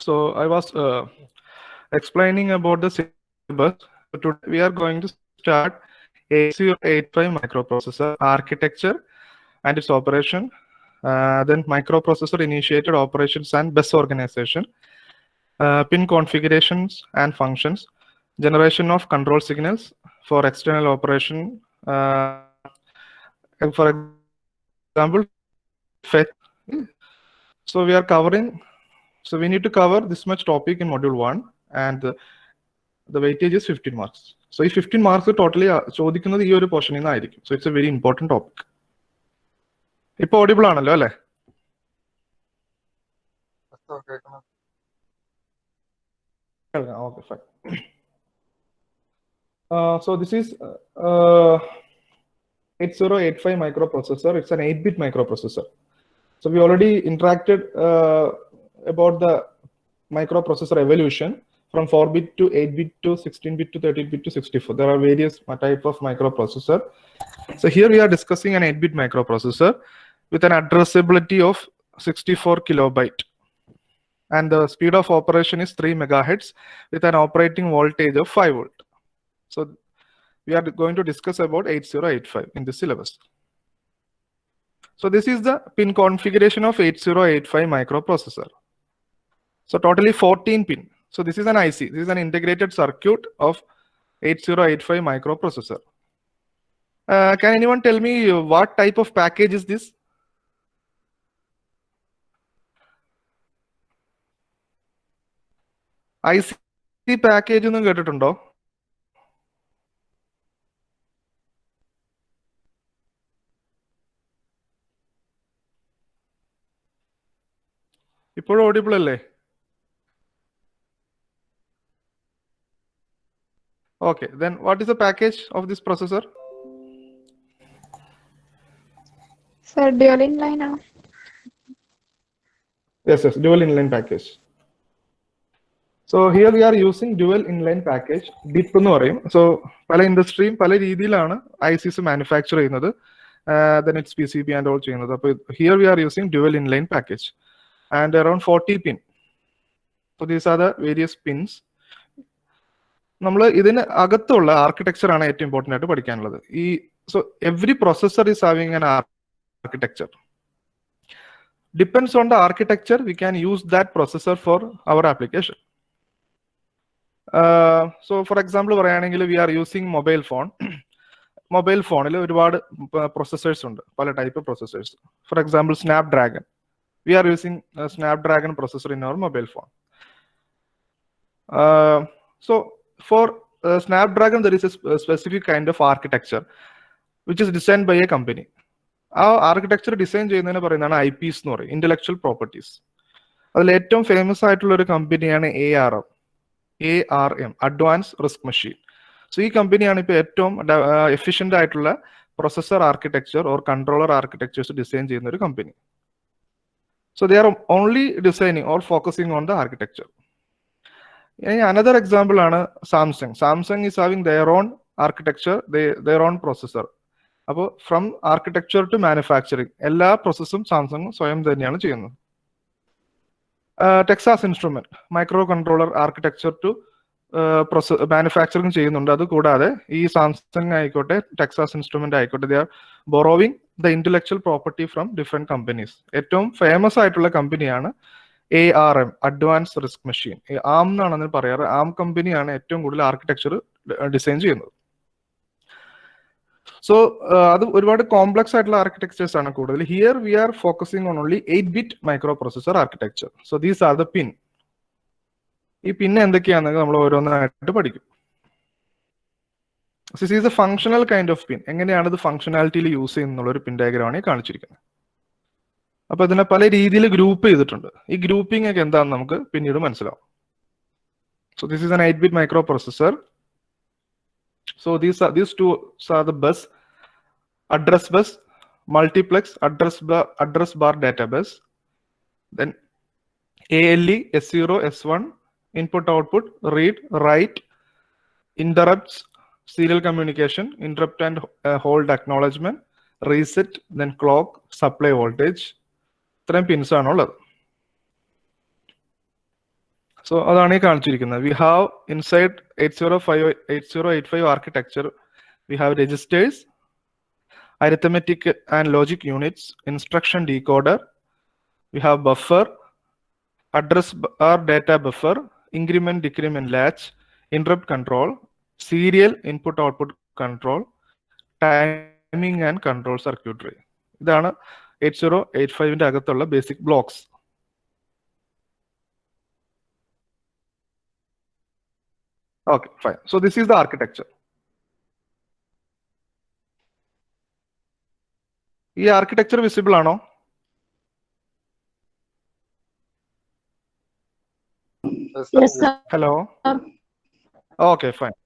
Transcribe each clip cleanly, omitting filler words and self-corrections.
So I was explaining about the syllabus. So today we are going to start 8085 microprocessor architecture and its operation, then microprocessor initiated operations and bus organization, pin configurations and functions, generation of control signals for external operation, for example, fetch. So we are covering, so we need to cover this much topic in module 1, and the weightage is 15 marks. So if 15 marks totally ചോദിക്കുന്നത് ഈ ഒരു പോർഷനിൽ നിന്നായിരിക്കും. So it's a very important topic. ഇപ്പോൾ audible ആണല്ലോ അല്ലേ? Okay, fine. So this is 8085 microprocessor. It's an 8-bit microprocessor. So we already interacted about the microprocessor evolution from 4-bit to 8-bit to 16-bit to 13-bit to 64. There are various type of microprocessor. So here we are discussing an 8-bit microprocessor with an addressability of 64 kilobyte. And the speed of operation is 3 megahertz with an operating voltage of 5 volt. So we are going to discuss about 8085 in this syllabus. So this is the pin configuration of 8085 microprocessor. So totally 14 pin. So this is an IC. This is an integrated circuit of 8085 microprocessor. Can anyone tell me what type of package is this? IC package ഒന്നും കേട്ടിട്ടുണ്ടോ? ഇപ്പോഴും audible അല്ലേ? Okay, then what is the package of this processor? Sir, dual inline. Yes, dual inline package. So here we are using dual inline package, DIP എന്ന് പറയും. So പല ഇൻഡസ്ട്രിയും പല രീതിയിലാണ് ICs manufacture ചെയ്യുന്നത്. Then it's PCB and all ചെയ്യുന്നത്. അപ്പോൾ here we are using dual inline package and around 40 pin. So these are the various pins. നമ്മൾ ഇതിന് അകത്തുള്ള ആർക്കിടെക്ചർ ആണ് ഏറ്റവും ഇമ്പോർട്ടൻ്റ് ആയിട്ട് പഠിക്കാനുള്ളത്. So every processor is having an architecture. Depends on the architecture, we can use that processor for our application. So for example പറയുകയാണെങ്കിൽ we are using mobile phone. Mobile ഫോണിൽ ഒരുപാട് processors ഉണ്ട്, പല type processors. For example Snapdragon. We are using a Snapdragon processor in our mobile phone. So for Snapdragon there is a specific kind of architecture which is designed by a company. ആ architecture design ചെയ്യുന്നതിന് പറയുന്നതാണ് IPs എന്ന് പറയും, intellectual properties. അതിൽ ഏറ്റവും famous ആയിട്ടുള്ള ഒരു കമ്പനിയാണ് ARM, advance RISC machine. So ഈ കമ്പനിയാണ് ഇപ്പോൾ ഏറ്റവും എഫിഷ്യന്റ് ആയിട്ടുള്ള processor architecture or controller architectures design ചെയ്യുന്ന ഒരു company. So they are only designing or focusing on the architecture. Another example ആണ് Samsung is having their own architecture, their own processor. അപ്പോൾ from architecture to manufacturing എല്ലാ പ്രോസസ്സും Samsung സ്വയം തന്നെയാണ് ചെയ്യുന്നത്. Texas instrument microcontroller architecture to manufacturing ചെയ്യുന്നുണ്ട്. അത് കൂടാതെ ഈ സാംസങ് ആയിക്കോട്ടെ ടെക്സാസ് ഇൻസ്ട്രുമെന്റ് ആയിക്കോട്ടെ, they are borrowing the intellectual property from different companies. ഏറ്റവും ഫേമസ് ആയിട്ടുള്ള കമ്പനിയാണ് ARM, അഡ്വാൻസ് റിസ്ക് മെഷീൻ. ആം എന്നാണ് അതിന് പറയാറ്. ആം കമ്പനിയാണ് ഏറ്റവും കൂടുതൽ ആർക്കിടെക്ചർ ഡിസൈൻ ചെയ്യുന്നത്. സോ അത് ഒരുപാട് കോംപ്ലക്സ് ആയിട്ടുള്ള ആർക്കിടെക്ചേഴ്സ് ആണ് കൂടുതൽ. Here we are focusing on only 8-bit microprocessor architecture. So these are the pin. ഈ പിന്നെ എന്തൊക്കെയാണെന്ന് നമ്മൾ ഓരോന്നായിട്ട് പഠിക്കും. This is a functional kind of pin. എങ്ങനെയാണ് ഇത് ഫങ്ഷനാലിറ്റിയിൽ യൂസ് ചെയ്യുന്നുള്ള ഒരു പിൻ ഡയഗ്രാമാണ് ഈ കാണിച്ചിരിക്കുന്നത്. അപ്പൊ ഇതിനെ പല രീതിയിൽ ഗ്രൂപ്പ് ചെയ്തിട്ടുണ്ട്. ഈ ഗ്രൂപ്പിംഗ് ഒക്കെ എന്താണെന്ന് നമുക്ക് പിന്നീട് മനസ്സിലാവും. So this is an 8-bit microprocessor. So these two are the bus, address bus, multiplex, address bar data bus, then ALE, S0, S1, input output, read, write, interrupts, serial communication, interrupt and hold acknowledgement, reset, then clock, supply voltage. ഇത്രയും pins ആണുള്ളത്. So അതാണ് ഈ കാണിച്ചിരിക്കുന്നത്. We have inside 8085 architecture, we have registers, arithmetic and logic units, instruction decoder, we have buffer, address or data buffer, increment decrement latch, interrupt control, serial input output control, timing and control circuitry. ഇതാണ് 8085 അകത്തുള്ള basic blocks. Okay, fine. So this is the architecture. ഈ architecture visible ആണോ? Yes, sir. Hello. Okay, fine.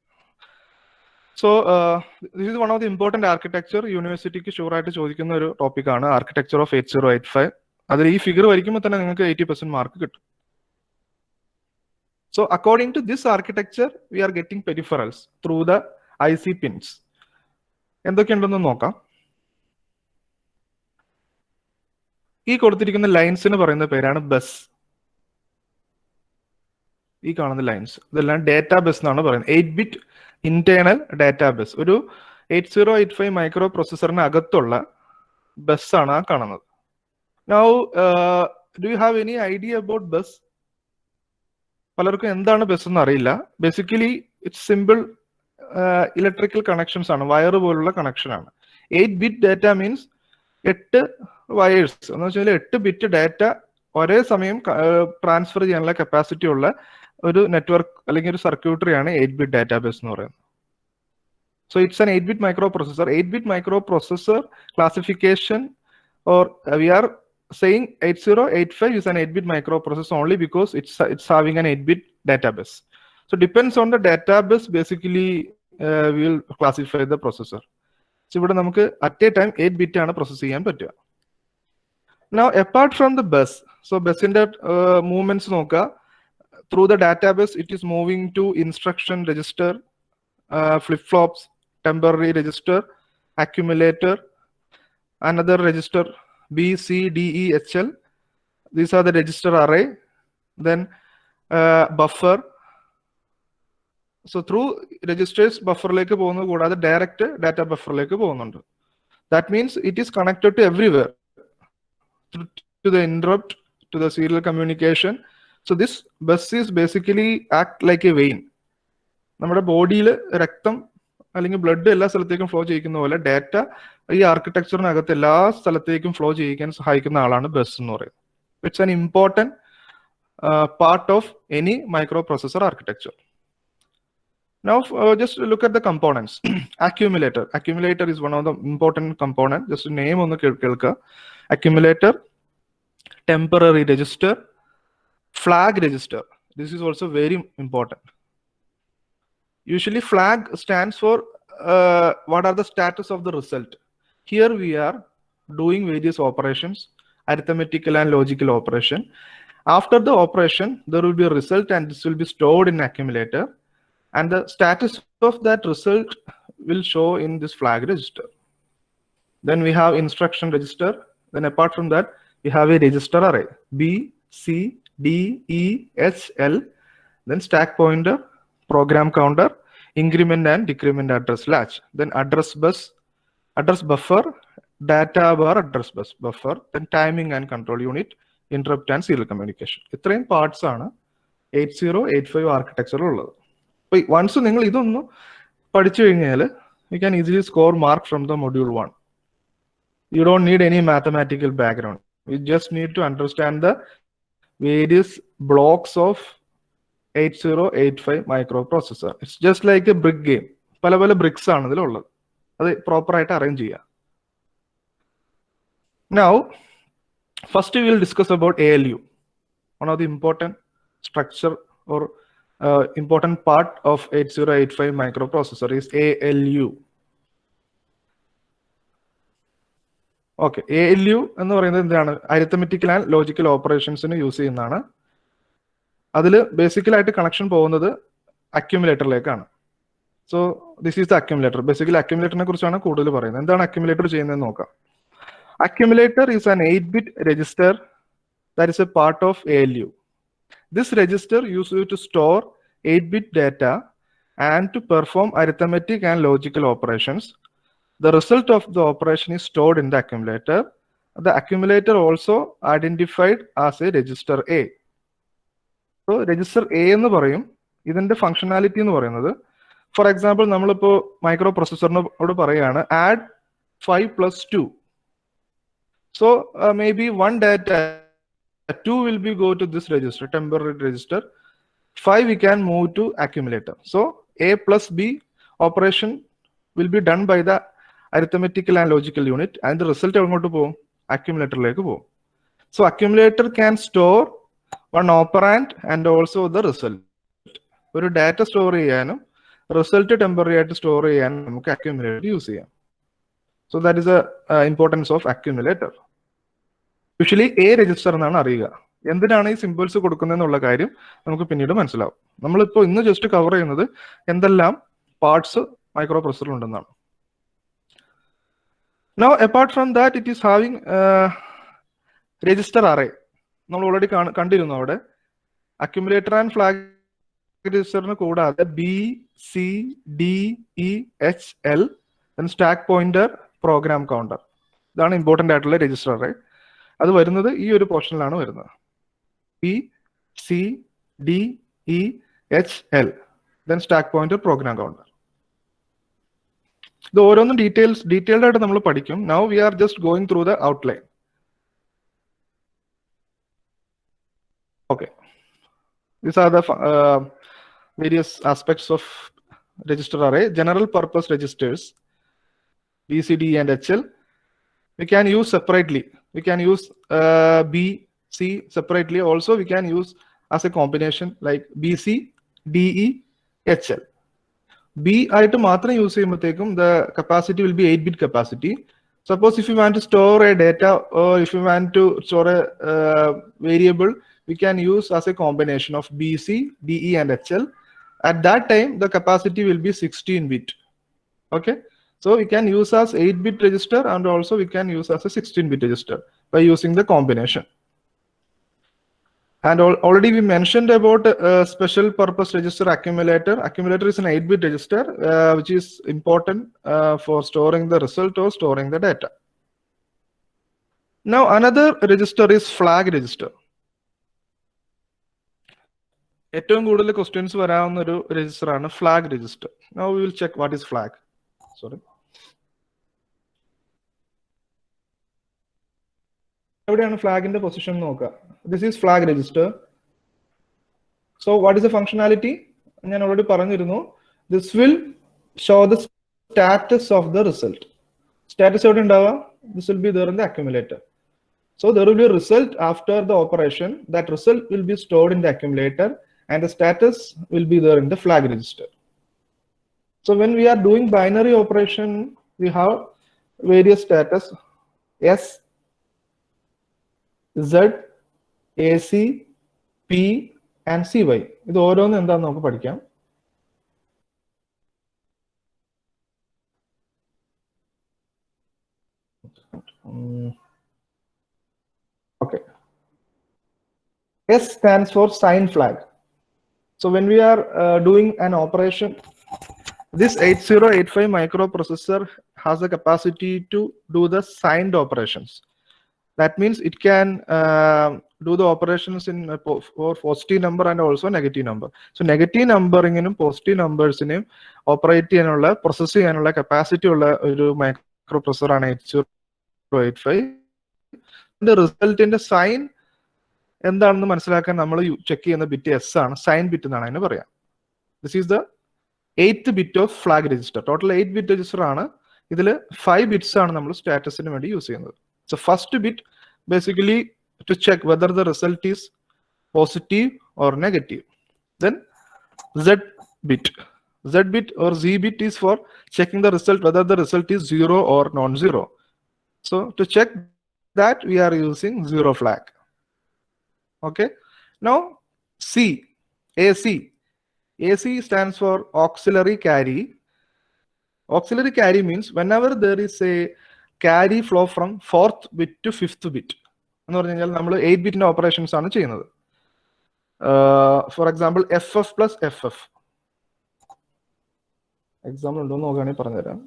So this is one of the important architecture യൂണിവേഴ്സിറ്റിക്ക് sure ആയിട്ട് ചോദിക്കുന്ന ഒരു topic ആണ് architecture of 8085. അതിൽ ഈ ഫിഗർ വരയ്ക്കുമ്പോൾ തന്നെ നിങ്ങൾക്ക് 80% മാർക്ക് കിട്ടും. So according to this architecture, we are getting peripherals through the IC pins. എന്തൊക്കെയുണ്ടെന്ന് നോക്കാം. ഈ കൊടുത്തിരിക്കുന്ന ലൈൻസിന് പറയുന്ന പേരാണ് ബസ്. ഈ കാണുന്ന ലൈൻസ് ഇതെല്ലാം ഡേറ്റാ ബസ് എന്നാണ് പറയുന്നത്. 8-bit internal data bus. ഒരു 8085 മൈക്രോ പ്രൊസസറിന് അകത്തുള്ള ബസ് ആണ് ആ കാണുന്നത്. Now, do you have any idea about bus? പലർക്കും എന്താണ് ബസ് എന്ന് അറിയില്ല. Basically it's simple electrical connections ആണ്, വയർ പോലുള്ള കണക്ഷൻ ആണ്. 8-bit ഡാറ്റ മീൻസ് 8 വയേഴ്സ് എന്ന് വെച്ചാൽ 8 ബിറ്റ് ഡാറ്റ ഒരേ സമയം ട്രാൻസ്ഫർ ചെയ്യാനുള്ള കപ്പാസിറ്റി ഉള്ള ഒരു നെറ്റ്വർക്ക് അല്ലെങ്കിൽ ഒരു സർക്യൂട്ടറി ആണ് 8-bit ഡാറ്റാബേസ് എന്ന് പറയുന്നത്. So it's an 8-bit micro processor. 8-bit micro processor classification or we are saying 8085 is an 8-bit microprocessor only because it's having an 8-bit database. So depends on the database, basically we will classify the processor. So ഇവിടെ നമുക്ക് at a time 8-bit ആണ് process ചെയ്യാൻ പറ്റുക. Now apart from the bus, so bus in that movements നോക്കുക. Through the database it is moving to instruction register, flip-flops, temporary register, accumulator, another register B, C, D, E, H, L. These are the register array. Then buffer. So through registers buffer like പോകുന്നു, കൂടാതെ direct data buffer like പോകുന്നുണ്ട്. That means it is connected to everywhere, to the interrupt, to the serial communication. So this bus is basically act like a vein. നമ്മുടെ ബോഡിയിൽ രക്തം അല്ലെങ്കിൽ blood എല്ലാ സ്ഥലത്തേക്കും flow ചെയ്യിക്കുന്ന പോലെ ഡാറ്റ ഈ ആർക്കിടെക്ചറിനകത്ത് എല്ലാ സ്ഥലത്തേക്കും ഫ്ലോ ചെയ്യിക്കാൻ സഹായിക്കുന്ന ആളാണ് ബസ് എന്ന് പറയുന്നത്. It's an important part of any micro processor architecture. Now just look at the components. Accumulator. Accumulator is one of the important component. Just name ഒന്ന് കേൾക്കുക. Accumulator, temporary register, flag register. This is also very important. Usually flag stands for what are the status of the result. Here we are doing various operations, arithmetical and logical operation. After the operation, there will be a result and this will be stored in accumulator. And the status of that result will show in this flag register. Then we have instruction register. Then apart from that, we have a register array B, C, D, E, H, L. Then stack pointer, program counter, increment and decrement address latch. Then address bus, address buffer, data bar address bus buffer. Then timing and control unit, interrupt and serial communication. ഇത്രയും parts ആണ് 8085 ആർക്കിടെക്ചറിൽ ഉള്ളത്. അപ്പോൾ once നിങ്ങൾ ഇതൊന്ന് പഠിച്ചു കഴിഞ്ഞാൽ you can easily score mark from the module 1. You don't need any mathematical background. You just need to understand the various blocks of 8085 microprocessor. It's just like a brick game. പല പല BRICS ആണ് ഇതിലുള്ളത്. അത് proper ആയിട്ട് arrange ചെയ്യാം. Now, first we will discuss about ALU. One of the important structure or important part of 8085 microprocessor is ALU. Okay, ALU എന്ന് പറയുന്നത് എന്താണ്? അരിത്തമെറ്റിക്കൽ ആൻഡ് ലോജിക്കൽ ഓപ്പറേഷൻസിന് യൂസ് ചെയ്യുന്നതാണ്. അതിൽ ബേസിക്കലായിട്ട് കണക്ഷൻ പോകുന്നത് അക്യുമുലേറ്ററിലേക്കാണ്. So this is the accumulator. Basically അക്യുമുലേറ്ററിനെ കുറിച്ചാണ് കൂടുതൽ പറയുന്നത്. എന്താണ് അക്യുമുലേറ്റർ ചെയ്യുന്നതെന്ന് നോക്കാം. Accumulator is an 8-bit register that is a part of ALU. This register used to store 8-bit data and to perform arithmetic and logical operations. The result of the operation is stored in the accumulator. The accumulator also identified as a register A. So register A എന്ന് പറയും ഇതിന്റെ functionality എന്ന് പറയുന്നത്, for example നമ്മളിപ്പോ micro പ്രൊസസറിനോട് പറയാണ് add 5 plus 2. So maybe one data 2 will be go to this register, temporary register. 5 we can move to accumulator. So A plus B operation will be done by the arithmetical and logical unit, and the result എങ്ങോട്ട് പോകും? അക്യുമുലേറ്ററിലേക്ക് പോകും. So accumulator can store one operand and also the result. ഒരു data store ചെയ്യാനും result temporary ആയിട്ട് store ചെയ്യാനും നമുക്ക് accumulator use ചെയ്യാം. So that is the importance of accumulator. Usually A register എന്നാണ് അറിയുക. എന്തിനാണ് ഈ സിമ്പിൾസ് കൊടുക്കുന്നതെന്നുള്ള കാര്യം നമുക്ക് പിന്നീട് മനസ്സിലാവും. നമ്മളിപ്പോൾ ഇന്ന് ജസ്റ്റ് കവർ ചെയ്യുന്നത് എന്തെല്ലാം പാർട്സ് മൈക്രോ പ്രൊസസറിൽ ഉണ്ടെന്നാണ്. Now apart from that, it is having register array. നമ്മൾ ഓൾറെഡി കണ്ടിരുന്നു അവിടെ അക്യുമുലേറ്റർ ആൻഡ് ഫ്ലാഗ് രജിസ്റ്ററിന് കൂടാതെ B C D E H L stack pointer program counter, ഇതാണ് ഇമ്പോർട്ടന്റ് ആയിട്ടുള്ള രജിസ്റ്റർ അറേ. അത് വരുന്നത് ഈ ഒരു പോർഷനിലാണ് വരുന്നത്. B C D E H L stack pointer program counter. ഇത് ഓരോന്നും ഡീറ്റെയിൽഡ് ആയിട്ട് നമ്മൾ പഠിക്കും. Now we are just going through the outline. Okay, these are the various aspects of register array. General purpose registers B, C, D and HL we can use separately. We can use B, C separately. Also we can use as a combination like B, C, D, E, HL. B ആയിട്ട് മാത്രം use ചെയ്യുമ്പോഴത്തേക്കും the capacity will be 8-bit capacity. Suppose if you want to store a data or if you want to store a variable, we can use as a combination of BC, DE and HL. At that time, the capacity will be 16-bit. Okay, so we can use as 8-bit register and also we can use as a 16-bit register by using the combination. And already we mentioned about special purpose register accumulator. Accumulator is an 8-bit register which is important for storing the result or storing the data. Now another register is flag register. ഏറ്റവും കൂടുതൽ questions വരാവുന്ന ഒരു register ആണ് flag register. Now we will check what is flag. Sorry, എവിടെയാണ് ഫ്ലാഗിന്റെ position നോക്കുക. This is flag register. So what is the functionality? ഞാൻ already പറഞ്ഞിരുന്നു. This will show the status of the result. Status എവിടെ ഉണ്ടാവുക? This will be there in the accumulator. So there will be a result after the operation. That result will be stored in the accumulator and the status will be there in the flag register. So when we are doing binary operation, we have various status S, Z, AC, P and CY. ഇത് ഓരോന്നും എന്താണെന്ന് നമുക്ക് പഠിക്കാം. Okay. S stands for sign flag. So when we are doing an operation, this 8085 microprocessor has the capacity to do the signed operations. That means it can do the operations in for positive number and also negative number. So negative numbering and positive numbers in operate cheyanulla process cheyanulla capacity ulla oru microprocessor aanu 8085. The result in the sign എന്താണെന്ന് മനസ്സിലാക്കാൻ നമ്മൾ check ചെയ്യുന്ന bit S ആണ്. Sign bit എന്നാണ് അതിന് പറയാം. This is the 8th bit of flag register. Total 8 bit register ആണ്. ഇതിൽ 5 ബിറ്റ്സ് ആണ് നമ്മൾ സ്റ്റാറ്റസിന് വേണ്ടി യൂസ് ചെയ്യുന്നത്. So first bit basically to check whether the result is positive or negative. Then Z bit. Z bit or Z bit is for checking the result whether the result is 0 or non-zero. So to check that we are using 0 flag. Okay. Now C, AC. AC stands for auxiliary carry. Auxiliary carry means whenever there is a carry flow from 4th bit to 5th bit. എന്ന് പറഞ്ഞു കഴിഞ്ഞാൽ നമ്മൾ 8 ബിറ്റിന്റെ operations ആണ് ചെയ്യുന്നത്. For example, FF plus FF. Example ഉണ്ടോ നോക്കുകയാണെങ്കിൽ പറഞ്ഞുതരാം.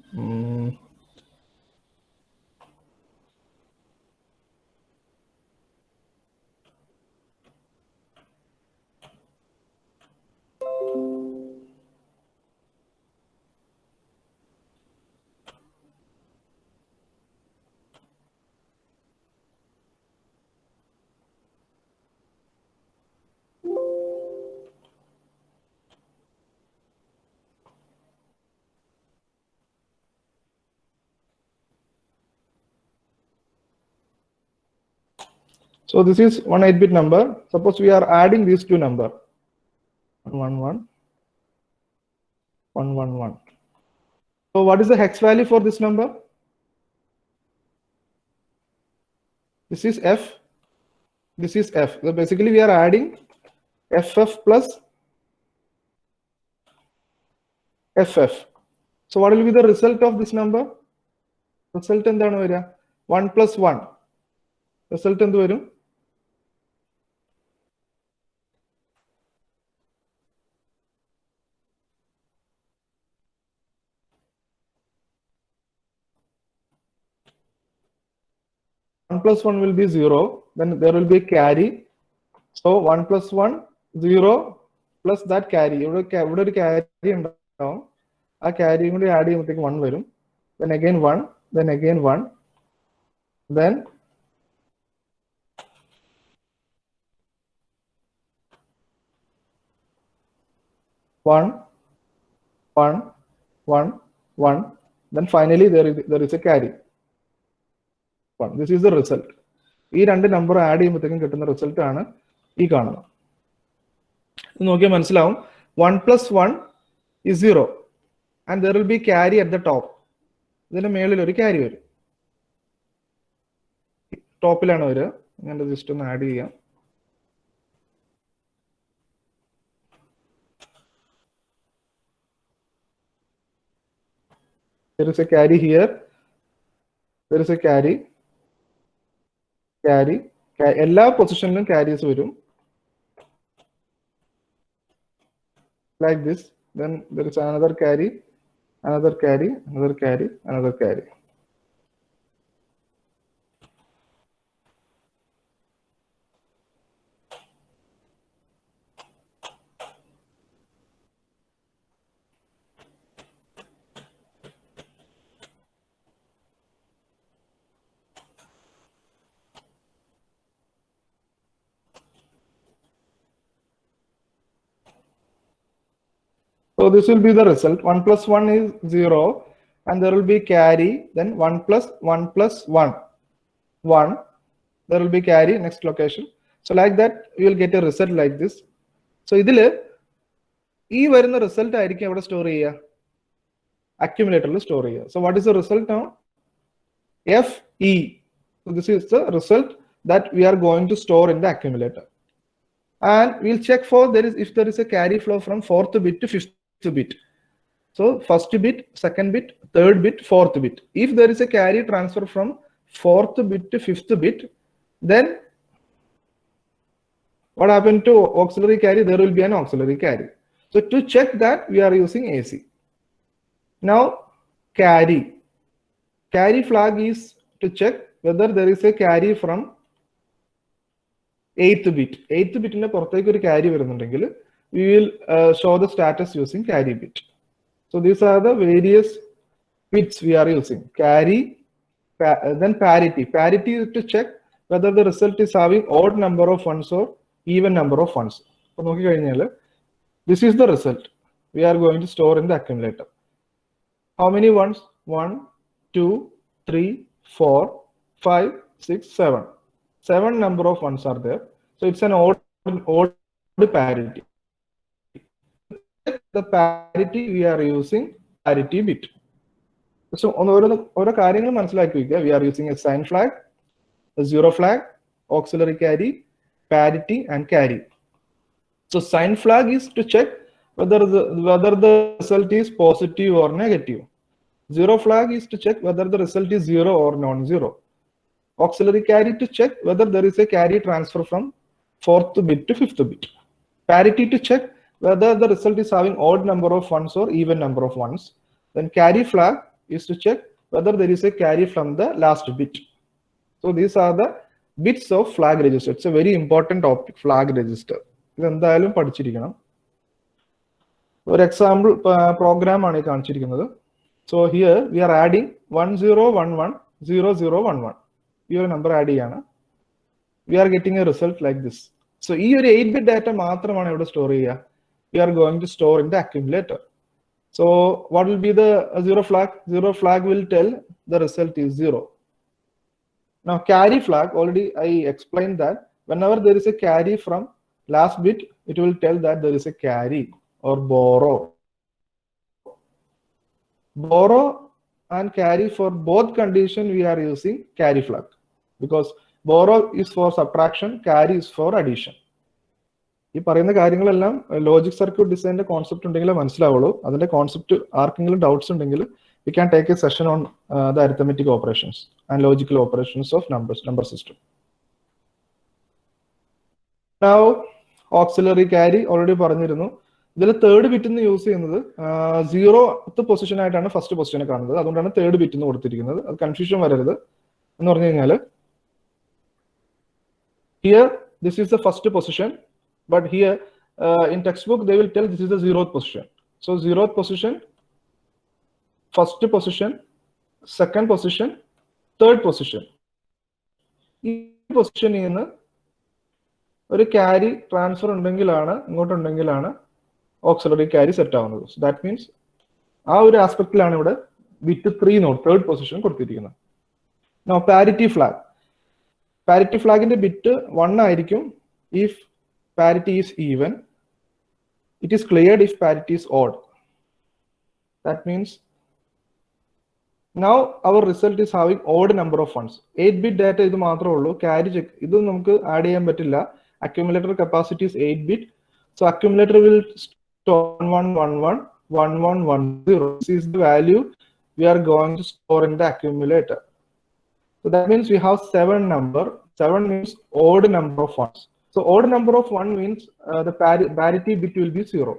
So this is one 8-bit number. Suppose we are adding these two numbers, 111, 111. So what is the hex value for this number? This is F. This is F. So basically we are adding FF plus FF. So what will be the result of this number? Result എന്താണ് വരിക? 1 plus 1. Result എന്ത് വരും? 1 plus 1 will be 0, then there will be a carry. So 1 plus 1, 0 plus that carry. ഇവിടെ ഒരു carry ഉണ്ടാവും. ആ carry കൂടി add ചെയ്യുമ്പോഴത്തേക്ക് 1 വരും. Then again 1, then again 1, then 1, 1, 1, 1. Then finally there is a carry. This is the result. ഈ രണ്ട് number add ചെയ്യുമ്പോഴത്തേക്കും കിട്ടുന്ന റിസൾട്ട് ആണ് ഈ കാണുന്നത്. നോക്കിയാൽ മനസ്സിലാവും 1 plus 1 is 0 and there will be carry at the top. ഇതിന്റെ മേളിൽ ഒരു carry വരും. ടോപ്പിലാണ് വരിക. ഞാൻ ജസ്റ്റ് ഒന്ന് ആഡ് ചെയ്യാം. There is a carry here. There is a carry. എല്ലാ പൊസിഷനിലും carries വരും. Like this. Then there is another carry, another carry, another carry, another carry. So this will be the result. 1 plus 1 is 0 and there will be carry. Then 1 plus 1 plus 1, 1. There will be carry next location. So like that you will get a result like this. So ഇതില് ഈ വരുന്ന result ആയിരിക്കും എവിടെ store ചെയ്യുക? അക്യുമുലേറ്ററിൽ store ചെയ്യുക. So what is the result now? FE. So this is the result that we are going to store in the accumulator. And we'll check for if there is a carry flow from 4th bit to 5th bit. So first bit, second bit, third bit, fourth bit. If there is a carry transfer from 4th bit to 5th bit, then what happened to auxiliary carry? There will be an auxiliary carry. So to check that, we are using AC. Now carry flag is to check whether there is a carry from 8th bit. 8th bit ന്റെ പുറത്തേക്ക് ഒരു carry വരുന്നുണ്ടെങ്കിൽ we will show the status using carry bit. So these are the various bits we are using. Carry, then parity. Parity is to check whether the result is having odd number of ones or even number of ones. So this is the result we are going to store in the accumulator. How many ones? 1, 2, 3, 4, 5, 6, 7. 7 number of ones are there. So it's an odd parity. The parity we are using parity bit. So ഓരോ കാര്യങ്ങൾ മനസ്സിലാക്കി വെക്കുക. We are using a sign flag, a zero flag, auxiliary carry, parity and carry. So sign flag is to check whether the result is positive or negative. Zero flag is to check whether the result is 0 or non-zero. Auxiliary carry to check whether there is a carry transfer from 4th bit to 5th bit. Parity to check whether the result is having odd number of ones or even number of ones. Then carry flag is to check whether there is a carry from the last bit. So these are the bits of flag register. It's a very important topic, flag register. ഇത് എന്തായാലും പഠിച്ചിരിക്കണം. ഒരു example programme ആണ് ഈ കാണിച്ചിരിക്കുന്നത്. So here we are adding 10110011. ഈ ഒരു number add ചെയ്യാണ്. We are getting a result like this. So ഈ ഒരു 8-bit data മാത്രമാണ് ഇവിടെ സ്റ്റോർ ചെയ്യുക. We are going to store in the accumulator. So what will be the zero flag? Zero flag will tell the result is 0. Now carry flag, already I explained that whenever there is a carry from last bit, it will tell that there is a carry or borrow. Borrow and carry, for both condition we are using carry flag, because borrow is for subtraction, carry is for addition. ഈ പറയുന്ന കാര്യങ്ങളെല്ലാം logic circuit ഡിസൈനിന്റെ concept ഉണ്ടെങ്കിലേ മനസ്സിലാവുള്ളൂ. അതിന്റെ concept ആർക്കെങ്കിലും doubts ഉണ്ടെങ്കിൽ we can take a session on the arithmetic operations and logical operations of number system. Now auxiliary carry already പറഞ്ഞിരുന്നു. ഇതിൽ തേർഡ് ബിറ്റ് എന്ന് യൂസ് ചെയ്യുന്നത് 0th പൊസിഷൻ ആയിട്ടാണ് ഫസ്റ്റ് പൊസിഷനെ കാണുന്നത്. അതുകൊണ്ടാണ് തേർഡ് ബിറ്റ് എന്ന് കൊടുത്തിരിക്കുന്നത്. അത് കൺഫ്യൂഷൻ വരരുത്. എന്ന് പറഞ്ഞു കഴിഞ്ഞാൽ here this is the first position, but here in textbook they will tell this is the 0th position. So 0th position, first position, second position, third position. ഈ പൊസിഷനിൽ നിന്ന് ഒരു ക്യാരി ട്രാൻസ്ഫർ ഉണ്ടെങ്കിലാണ് ഇങ്ങോട്ടുണ്ടെങ്കിലാണ് ഓക്സിലറി ക്യാരി സെറ്റ് ആവുന്നത്. So that means ആ ഒരു ആസ്പെക്റ്റിലാണ് ഇവിടെ ബിറ്റ് 3 നോട്ട് തേർഡ് പൊസിഷൻ കൊടുത്തിരിക്കുന്നത്. Now parity flag. പാരിറ്റി ഫ്ലാഗിന്റെ ബിറ്റ് 1 ആയിരിക്കും if parity is even. It is cleared if parity is odd. That means now our result is having odd number of ones. 8-bit data ഇത് മാത്രമേ ഉള്ളൂ. Carry check ഇത് നമുക്ക് add ചെയ്യാൻ പറ്റില്ല. accumulator capacity is 8-bit. So accumulator will store 11111110. This is the value we are going to store in the accumulator. So that means we have 7 number. 7 means odd number of ones. So odd number of 1 means the parity bit will be 0.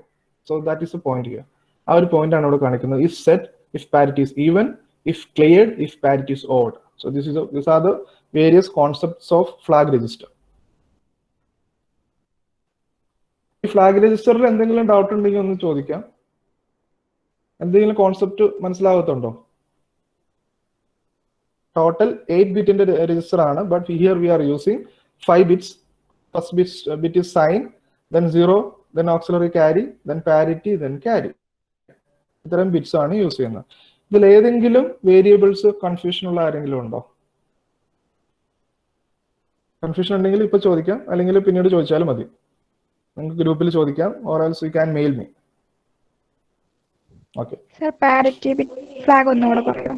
So that is the point here. Our point ആണ് ഇവിടെ കാണിക്കുന്നത്. If set, if parity is even, if cleared, if parity is odd. So these are the various concepts of flag register. ഈ flag രജിസ്റ്ററിൽ എന്തെങ്കിലും doubt ഉണ്ടെങ്കിൽ ഒന്ന് ചോദിക്കാം. എന്തെങ്കിലും കോൺസെപ്റ്റ് മനസ്സിലാകത്തുണ്ടോ? ടോട്ടൽ 8 ബിറ്റിന്റെ രജിസ്റ്റർ ആണ്, but here we are using 5 bits. First bit is sign, then 0, then auxiliary carry, then parity, then carry. ഇത്തരം bits ആണ് യൂസ് ചെയ്യുന്നത്. ഇതിൽ ഏതെങ്കിലും വേരിയബിൾസ് കൺഫ്യൂഷൻ ഉള്ള ആരെങ്കിലും ഉണ്ടോ? കൺഫ്യൂഷൻ ഉണ്ടെങ്കിൽ ഇപ്പൊ ചോദിക്കാം, അല്ലെങ്കിൽ പിന്നീട് ചോദിച്ചാലും മതി. നിങ്ങൾക്ക് ഗ്രൂപ്പിൽ ചോദിക്കാം, or else you can mail me. Okay. Sir, parity bit flag ഒന്നുകൂടെ പറയോ?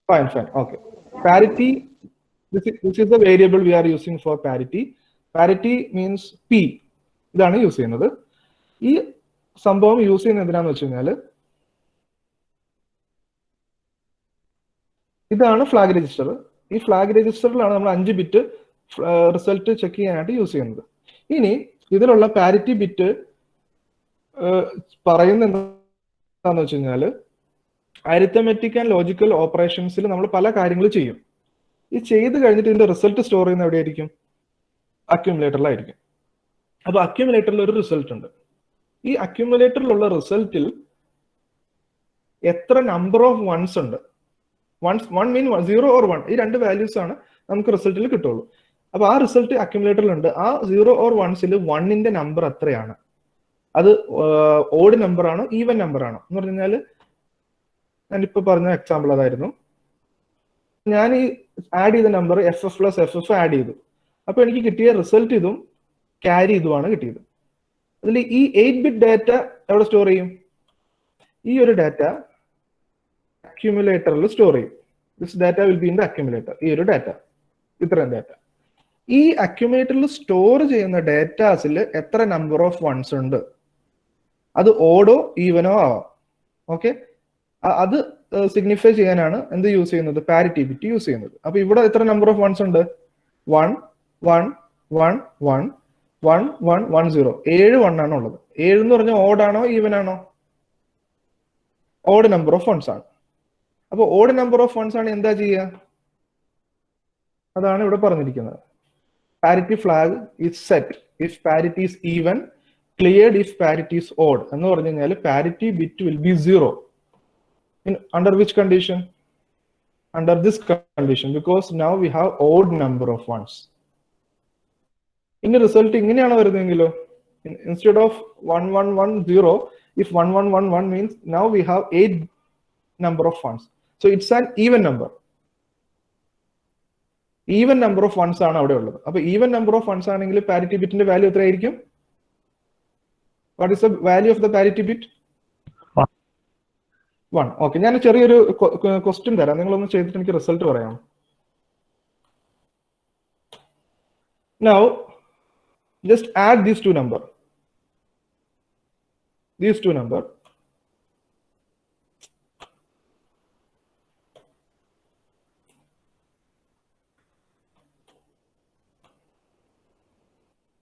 Fine. Okay. Parity, this is the variable we are using for parity. Parity means P. ഇതാണ് യൂസ് ചെയ്യുന്നത്. ഈ സംഭവം യൂസ് ചെയ്യുന്നത് എന്തിനാന്ന് വെച്ച് കഴിഞ്ഞാൽ ഇതാണ് ഫ്ലാഗ് രജിസ്റ്റർ. ഈ ഫ്ലാഗ് രജിസ്റ്ററിലാണ് നമ്മൾ 5 ബിറ്റ് റിസൾട്ട് ചെക്ക് ചെയ്യാനായിട്ട് യൂസ് ചെയ്യുന്നത്. ഇനി ഇതിലുള്ള പാരിറ്റി ബിറ്റ് പറയുന്നത് എന്താന്ന് വെച്ച് കഴിഞ്ഞാൽ അരിത്തമെറ്റിക് ആൻഡ് ലോജിക്കൽ ഓപ്പറേഷൻസിൽ നമ്മൾ പല കാര്യങ്ങൾ ചെയ്യും. ഈ ചെയ്ത് കഴിഞ്ഞിട്ട് ഇതിന്റെ റിസൾട്ട് സ്റ്റോർ ചെയ്യുന്ന എവിടെയായിരിക്കും? അക്യുമുലേറ്ററിലായിരിക്കും. അപ്പൊ അക്യുമുലേറ്ററിൽ ഒരു റിസൾട്ട് ഉണ്ട്. ഈ അക്യുമുലേറ്ററിലുള്ള റിസൾട്ടിൽ എത്ര നമ്പർ ഓഫ് വൺസ് ഉണ്ട്? വൺ മീൻ 0 or 1, ഈ 2 വാല്യൂസ് ആണ് നമുക്ക് റിസൾട്ടിൽ കിട്ടുള്ളൂ. അപ്പൊ ആ റിസൾട്ട് അക്യുമുലേറ്ററിലുണ്ട്. ആ 0 or 1സിൽ 1ന്റെ നമ്പർ എത്രയാണ്? അത് ഓഡ് നമ്പർ ആണോ ഈവൻ നമ്പർ ആണോ എന്ന് പറഞ്ഞു കഴിഞ്ഞാൽ ഞാനിപ്പോ പറഞ്ഞ എക്സാമ്പിൾ അതായിരുന്നു. ഞാൻ ഈ ആഡ് ചെയ്ത നമ്പർ FF+FF ആഡ് ചെയ്തു. അപ്പൊ എനിക്ക് കിട്ടിയ റിസൾട്ട് ഇതും ക്യാരി ഇതുമാണ് കിട്ടിയത്. അതിൽ ഈ 8-bit ഡാറ്റ എവിടെ സ്റ്റോർ ചെയ്യും? ഈ ഒരു ഡാറ്റ അക്യുമുലേറ്ററിൽ സ്റ്റോർ ചെയ്യും. This data will be in the accumulator. ഈ ഒരു ഡാറ്റ, ഇത്രയും ഡാറ്റ ഈ അക്യുമുലേറ്ററിൽ സ്റ്റോർ ചെയ്യുന്ന ഡാറ്റാസിൽ എത്ര നമ്പർ ഓഫ് വൺസ് ഉണ്ട്? അത് ഓഡോ ഈവനോ ആവാം. ഓക്കെ, അത് സിഗ്നിഫൈ ചെയ്യാനാണ് എന്ത് യൂസ് ചെയ്യുന്നത്? പാരിറ്റി ബിറ്റ് യൂസ് ചെയ്യുന്നത്. അപ്പൊ ഇവിടെ എത്ര നമ്പർ ഓഫ് വൺസ് ഉണ്ട്? 1 1 1 1. 1 1 1 0 7 1 ആണ് ഉള്ളത്. 7 എന്ന് പറഞ്ഞാൽ ഓഡ് ആണോ ഈവൻ ആണോ? ഓഡ് നമ്പർ ഓഫ് വൺസ് ആണ്. അപ്പൊ ഓഡ് നമ്പർ ഓഫ് വൺസ് ആണ് എന്താ ചെയ്യുക? അതാണ് ഇവിടെ പറഞ്ഞിരിക്കുന്നത്. Parity flag is set if parity is even, cleared if parity is odd. എന്ന് പറഞ്ഞു കഴിഞ്ഞാൽ parity bit will be 0 in under which condition? Under this condition, because now we have odd number of ones. In the result ഇങ്ങനെയാണ് വരുന്നതെങ്കിലോ, instead of 1 1 1 0, if 1 1 1 1 means now we have 8 number of ones, so it's an even number. Even number of ones ആണ് അവിടെ ഉള്ളത്. അപ്പൊ even number of ones ആണെങ്കിൽ parity bitന്റെ value എത്രയായിരിക്കും? What is the value of the parity bit? 1. Okay, ഞാൻ ചെറിയൊരു question തരാം, നിങ്ങളൊന്ന് ചെയ്തിട്ട് എനിക്ക് റിസൾട്ട് പറയാം. Now just add these two number.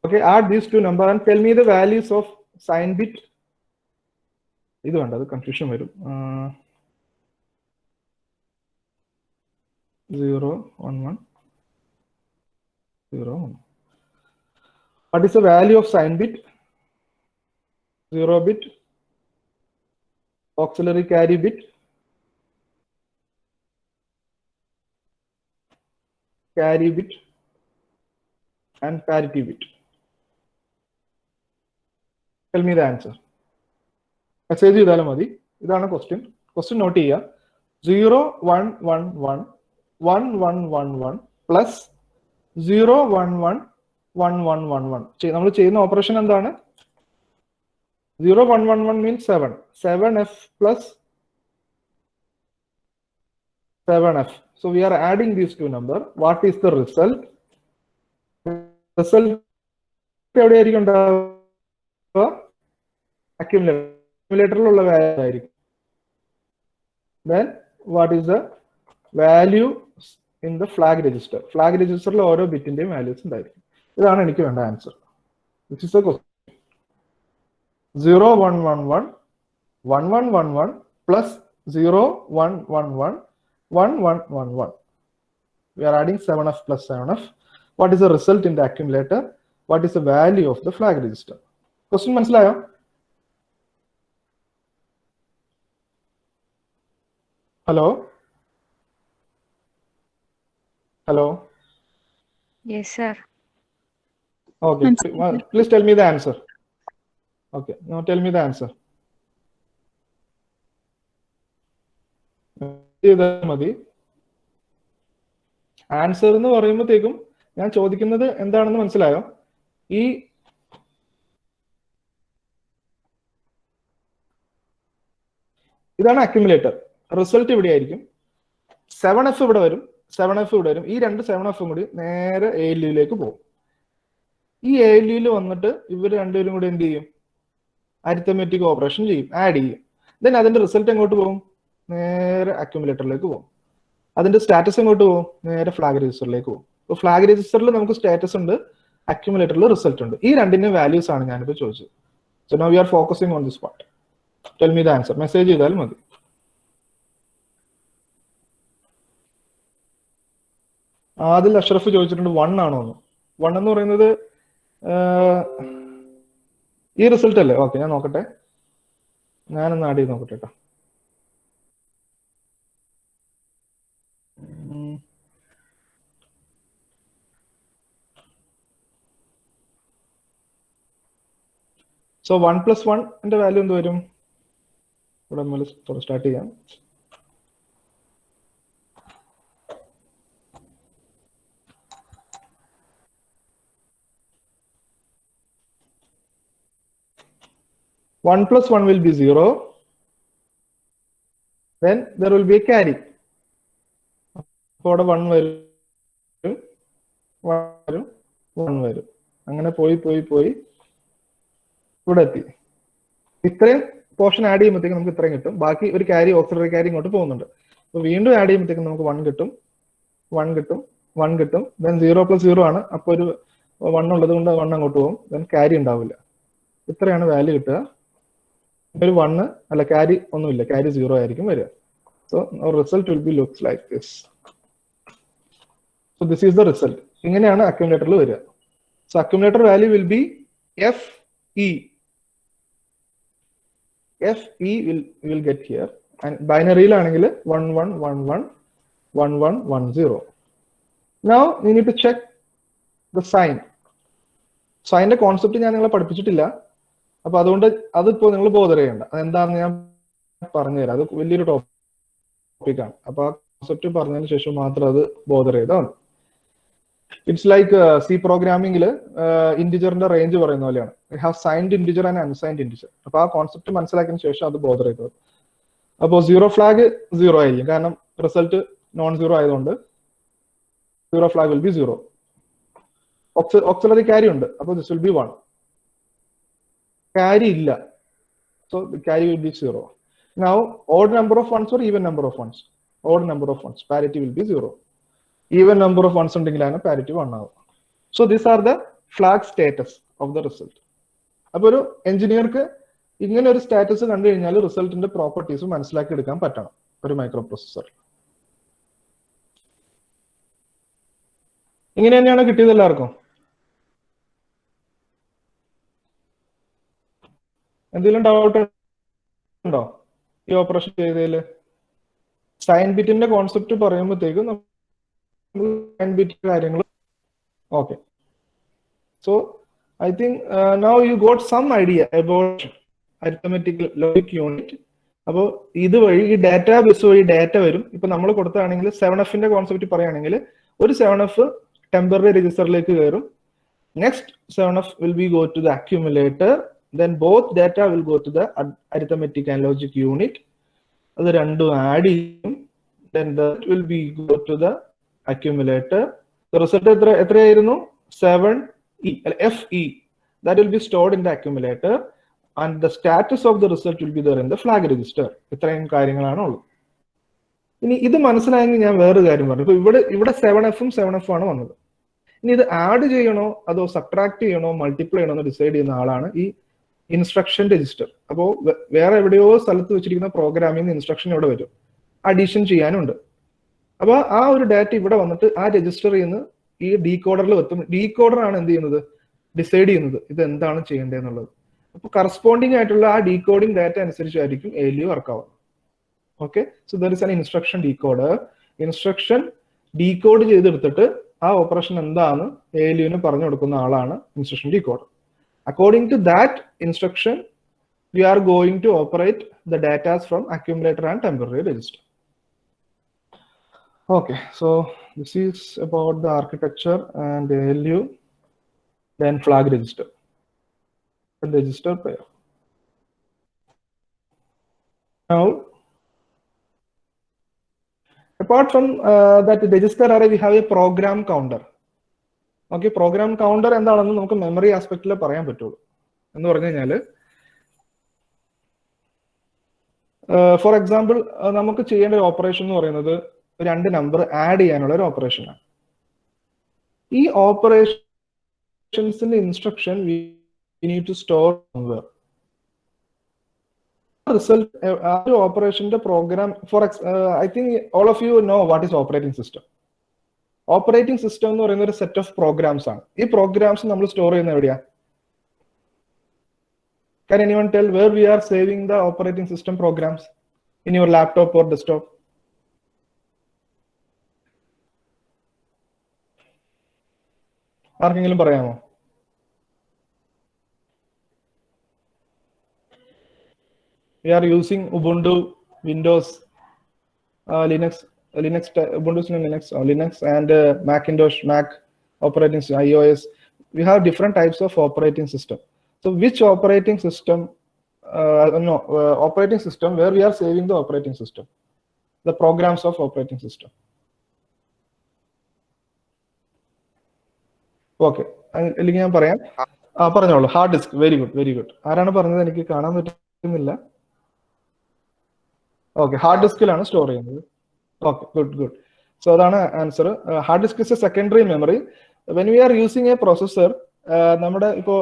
Okay, add these two number and tell me the values of sign bit. ഇത് വേണ്ട, അത് കൺഫ്യൂഷൻ വരും. 0 1 1 0 1. What is the value of sign bit? 0 bit, auxiliary carry bit, and parity bit. Tell me the answer. Message ചെയ്താലും മതി. ഇതാണ് question not ചെയ്യുക. 0 1 1 1 1 1 1 1 plus 0 1 1 1 1 1 1. നമ്മൾ ചെയ്യുന്ന ഓപ്പറേഷൻ എന്താണ്? 0 1 1 1 means 7. 7f plus 7f. So we are adding these two number. What is the result? Result എവിടെയായിരിക്കും ഉണ്ടാവുക? accumulator value ആയിരിക്കും. Then what is the value in the flag register? Flag register ൽ ഓരോ ബിറ്റിന്റെയും values ഉണ്ടായിരിക്കും. ഇതാണ് എനിക്ക് വേണ്ട answer. This is the question. 0 1 1 1 1 1 1 1 plus 0 1 1 1 1 1 1 1. We are adding 7f plus 7f. What is the result in the accumulator? What is the value of the flag register? Question മനസ്സിലായോ? Hello? Yes, sir. Okay, please tell me the answer. Okay, now tell me the answer. മതി. Answer എന്ന് പറയുമ്പോഴത്തേക്കും ഞാൻ ചോദിക്കുന്നത് എന്താണെന്ന് മനസ്സിലായോ? ഇതാണ് accumulator. Result ഇവിടെ ആയിരിക്കും. 7f ഇവിടെ വരും, 7f ഇവിടെ വരും. ഈ രണ്ട് 7f കൂടി നേരെ ALU പോകും. ഈ ALU വന്നിട്ട് ഇവർ രണ്ടുപേരും കൂടി എന്ത് ചെയ്യും? അരിത്തമെറ്റിക് ഓപ്പറേഷൻ ചെയ്യും, ആഡ് ചെയ്യും. ദെൻ അതിന്റെ റിസൾട്ട് എങ്ങോട്ട് പോകും? നേരെ അക്യുമുലേറ്ററിലേക്ക് പോകും. അതിന്റെ സ്റ്റാറ്റസ് എങ്ങോട്ട് പോകും? നേരെ ഫ്ലാഗ് രജിസ്റ്ററിലേക്ക് പോകും. അപ്പോൾ ഫ്ലാഗ് രജിസ്റ്ററിൽ നമുക്ക് സ്റ്റാറ്റസ് ഉണ്ട്, അക്യുമുലേറ്ററിൽ റിസൾട്ട് ഉണ്ട്. ഈ രണ്ടിന്റെ വാല്യൂസ് ആണ് ഞാനിപ്പോൾ ചോദിച്ചത്. So now we are focusing on this part. Tell me the answer. Message ചെയ്താൽ മതി. ആദിൽ അഷ്റഫ് ചോദിച്ചിട്ടുണ്ട് 1 ആണോ എന്ന്. 1 എന്ന് പറയുന്നത് ഈ റിസൾട്ട് അല്ലേ? ഓക്കെ, ഞാൻ നോക്കട്ടെ, ഞാനൊന്ന് ആഡ് ചെയ്ത് നോക്കട്ടെ കേട്ടോ. സോ 1 + 1 ന്റെ വാല്യൂ എന്ത് വരും? ഇവിടെ നമ്മൾ സ്റ്റാർട്ട് ചെയ്യാം. One plus 1 will be 0. Then there will be a carry. അപ്പോൾ 1 വരും, 1 വരും, അങ്ങനെ പോയി ഇവിടെ എത്തി. ഇത്രയും പോർഷൻ ആഡ് ചെയ്യുമ്പോഴത്തേക്കും നമുക്ക് ഇത്രയും കിട്ടും. ബാക്കി ഒരു ക്യാരി, ഓക്സിലറി ക്യാരി ഇങ്ങോട്ട് പോകുന്നുണ്ട്. അപ്പോൾ വീണ്ടും ആഡ് ചെയ്യുമ്പോഴത്തേക്കും നമുക്ക് 1 കിട്ടും. ദെൻ 0 + 0 ആണ്. അപ്പോൾ ഒരു 1 ഉള്ളത് കൊണ്ട് 1 അങ്ങോട്ട് പോകും, ദെൻ ക്യാരി ഉണ്ടാവില്ല. ഇത്രയാണ് വാല്യൂ കിട്ടുക. ഒരു 1 അല്ല, ക്യാരി ഒന്നുമില്ല, ക്യാരി 0 ആയിരിക്കും വരിക. So result will be looks like this. So this is the result. ഇങ്ങനെയാണ് അക്യുമുലേറ്ററിൽ വരിക. So accumulator value will be FE. FE will get here. And ബൈനറിയിലാണെങ്കിൽ 11111110. Now you need to check the sign. സൈൻ്റെ concept ഞാൻ നിങ്ങളെ പഠിപ്പിച്ചിട്ടില്ല, അപ്പൊ അതുകൊണ്ട് അതിപ്പോ നിങ്ങൾ ബോധർ ചെയ്യണ്ട. അതെന്താണെന്ന് ഞാൻ പറഞ്ഞുതരാം. അത് വലിയൊരു ടോപ്പിക്കാണ്. അപ്പൊ ആ കോൺസെപ്റ്റ് പറഞ്ഞതിന് ശേഷം മാത്രം അത് ബോധർ ചെയ്താൽ മതി. ഇറ്റ്സ് ലൈക്ക് സി പ്രോഗ്രാമിംഗിൽ ഇന്റിജറിന്റെ റേഞ്ച് പറയുന്ന പോലെയാണ്. I have signed integer and unsigned integer. അപ്പൊ ആ കോൺസെപ്റ്റ് മനസ്സിലാക്കിയതിന് ശേഷം അത് ബോധർ ചെയ്തത്. അപ്പോൾ 0 ഫ്ലാഗ് 0 ആയിരിക്കും, കാരണം റിസൾട്ട് നോൺ 0 ആയതുകൊണ്ട് 0 flag will be 0. Auxiliary carry ഉണ്ട്, അപ്പോൾ ദിസ് വിൽ ബി 1. ക്യാരി ഇല്ല, so carry will be 0. Now odd number of ones or even number of ones? Odd number of ones, parity will be 0. Even number of ones ഉണ്ടെങ്കിലാണ് parity 1 ആവും. So these are the flag status of the result. അപ്പൊ ഒരു എഞ്ചിനീയർക്ക് ഇങ്ങനെ ഒരു status കണ്ടു കഴിഞ്ഞാൽ റിസൾട്ടിന്റെ properties മനസ്സിലാക്കി എടുക്കാൻ പറ്റണം ഒരു മൈക്രോ പ്രൊസസ്സർ. ഇങ്ങനെ തന്നെയാണ് കിട്ടിയത് എല്ലാവർക്കും? എന്തെങ്കിലും ഡൗട്ട് ഉണ്ടോ ഈ ഓപ്പറേഷൻ ചെയ്തതിൽ? സൈൻ ബിറ്റിന്റെ കോൺസെപ്റ്റ് പറയുമ്പോഴത്തേക്കും സൈൻ ബിറ്റ് കാര്യങ്ങൾ okay. So I think now you got some idea about arithmetic logic unit. അപ്പോൾ ഇതുവഴി ഈ ഡാറ്റ ബസ് വഴി ഡാറ്റ വരും. ഇപ്പൊ നമ്മൾ കൊടുത്താണെങ്കിൽ 7Fന്റെ കോൺസെപ്റ്റ് പറയുകയാണെങ്കിൽ ഒരു 7F ടെമ്പററി രജിസ്റ്ററിലേക്ക് കയറും. Next 7F will be go to the accumulator. Then both data will go to the arithmetic and logic unit. അത് രണ്ടും ആഡ് ചെയ്യും. Then that will be go to the accumulator. The result എത്രയായിരുന്നു? 7E, FE. That will be stored in the accumulator. And the status of the result will be there in the flag register. ഇത്രയും കാര്യങ്ങളാണ് ഉള്ളത്. ഇനി ഇത് മനസ്സിലായെങ്കിൽ ഞാൻ വേറൊരു കാര്യം പറഞ്ഞു. ഇപ്പൊ ഇവിടെ 7Fഉം 7F ആണ് വന്നത്. ഇനി ഇത് ആഡ് ചെയ്യണോ അതോ സബ്ട്രാക്ട് ചെയ്യണോ മൾട്ടിപ്ലൈ ചെയ്യണോ എന്ന് ഡിസൈഡ് ചെയ്യുന്ന ആളാണ് ഈ ഇൻസ്ട്രക്ഷൻ രജിസ്റ്റർ. അപ്പോൾ വേറെ എവിടെയോ സ്ഥലത്ത് വെച്ചിരിക്കുന്ന പ്രോഗ്രാമിംഗ് ഇൻസ്ട്രക്ഷൻ ഇവിടെ വരും, അഡീഷൻ ചെയ്യാനുണ്ട്. അപ്പൊ ആ ഒരു ഡാറ്റ ഇവിടെ വന്നിട്ട് ആ രജിസ്റ്ററിൽ നിന്ന് ഈ ഡീകോഡറിൽ എത്തും. ഡീകോഡർ ആണ് എന്ത് ചെയ്യുന്നത്? ഡിസൈഡ് ചെയ്യുന്നത് ഇത് എന്താണ് ചെയ്യേണ്ടതെന്നുള്ളത്. അപ്പൊ കറസ്പോണ്ടിങ് ആയിട്ടുള്ള ആ ഡീകോഡിംഗ് ഡാറ്റ അനുസരിച്ചായിരിക്കും ALU വർക്ക് ആവുന്നത്. Okay, so there is an instruction decoder. Instruction decode ചെയ്തെടുത്തിട്ട് ആ ഓപ്പറേഷൻ എന്താണ് ALUവിന് പറഞ്ഞു കൊടുക്കുന്ന ആളാണ് instruction decoder. According to that instruction, we are going to operate the data from accumulator and temporary register. Okay, so this is about the architecture and the ALU, then flag register, and register pair. Now, apart from that register array, we have a program counter. Okay, program counter എന്താണെന്ന് നമുക്ക് memory ആസ്പെക്റ്റിൽ പറയാൻ പറ്റുള്ളൂ. എന്ന് പറഞ്ഞു കഴിഞ്ഞാൽ for example നമുക്ക് ചെയ്യേണ്ട ഒരു ഓപ്പറേഷൻ എന്ന് പറയുന്നത് 2 നമ്പർ ആഡ് ചെയ്യാനുള്ള ഒരു ഓപ്പറേഷനാണ്. ഈ ഓപ്പറേഷൻസിന്റെ instruction we need to store somewhere. Result ആ ഒരു ഓപ്പറേഷന്റെ program for I think all of you know what is operating system. Operating system എന്ന് പറയുന്ന ഒരു സെറ്റ് ഓഫ് പ്രോഗ്രാംസ് ആണ്. ഈ പ്രോഗ്രാംസ് നമ്മൾ സ്റ്റോർ ചെയ്യുന്ന എവിടെയാ? Can anyone tell where we are saving the operating system programs? In your laptop or desktop? ആർക്കെങ്കിലും പറയാമോ? We are using Ubuntu, Windows, Linux, Ubuntu, Linux, and Macintosh, Mac operating system, iOS. We have different types of operating system. So which operating system? Operating system where we are saving the operating system, the programs of operating system. Okay, അല്ലെങ്കിൽ ഞാൻ പറയാം. പറഞ്ഞോളൂ. Hard disk. Very good, very good. ആരാണ് പറഞ്ഞത്? എനിക്ക് കാണാൻ പറ്റുന്നില്ല. Okay, hard ഡിസ്കിലാണ് സ്റ്റോർ ചെയ്യുന്നത്. Okay, good. So that's the answer. Hard disk is a secondary memory. When we are using A processor, നമ്മുടെ ഇപ്പോൾ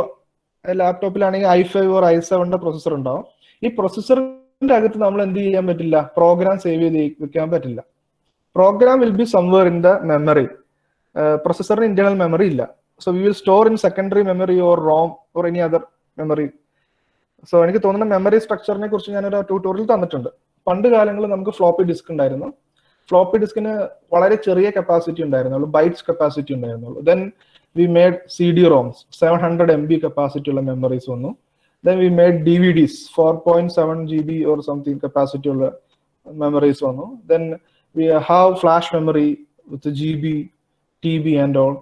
ലാപ്ടോപ്പിലാണെങ്കിൽ i5 ഓർ i7 പ്രൊസസ്സർ ഉണ്ടാവും. ഈ പ്രൊസസ്സറിന്റെ അകത്ത് നമ്മൾ എന്ത് ചെയ്യാൻ പറ്റില്ല, പ്രോഗ്രാം സേവ് ചെയ്ത് വെക്കാൻ പറ്റില്ല. Program will be somewhere in the memory. പ്രൊസസ്സറിന് ഇന്റേണൽ മെമ്മറി ഇല്ല. So we will store in secondary memory or ROM or any other memory. So എനിക്ക് തോന്നുന്ന മെമ്മറി സ്ട്രക്ചറിനെ കുറിച്ച് ഞാനൊരു ട്യൂട്ടോറിയൽ തന്നിട്ടുണ്ട്. പണ്ട് കാലങ്ങളിൽ നമുക്ക് ഫ്ലോപ്പി ഡിസ്ക് ഉണ്ടായിരുന്നു. ഫ്ലോപ്പി ഡിസ്കിന് വളരെ ചെറിയ കപ്പാസിറ്റി ഉണ്ടായിരുന്നുള്ളൂ, ബൈറ്റ്സ് കപ്പാസിറ്റി ഉണ്ടായിരുന്നുള്ളൂ. Then we made CD-ROMs, 700 MB capacity ഉള്ള മെമ്മറീസ് വന്നു. Then we made DVDs, 4.7 GB or something capacity ഉള്ള മെമ്മറീസ് വന്നു. Then we have flash memory with GB, TB and all.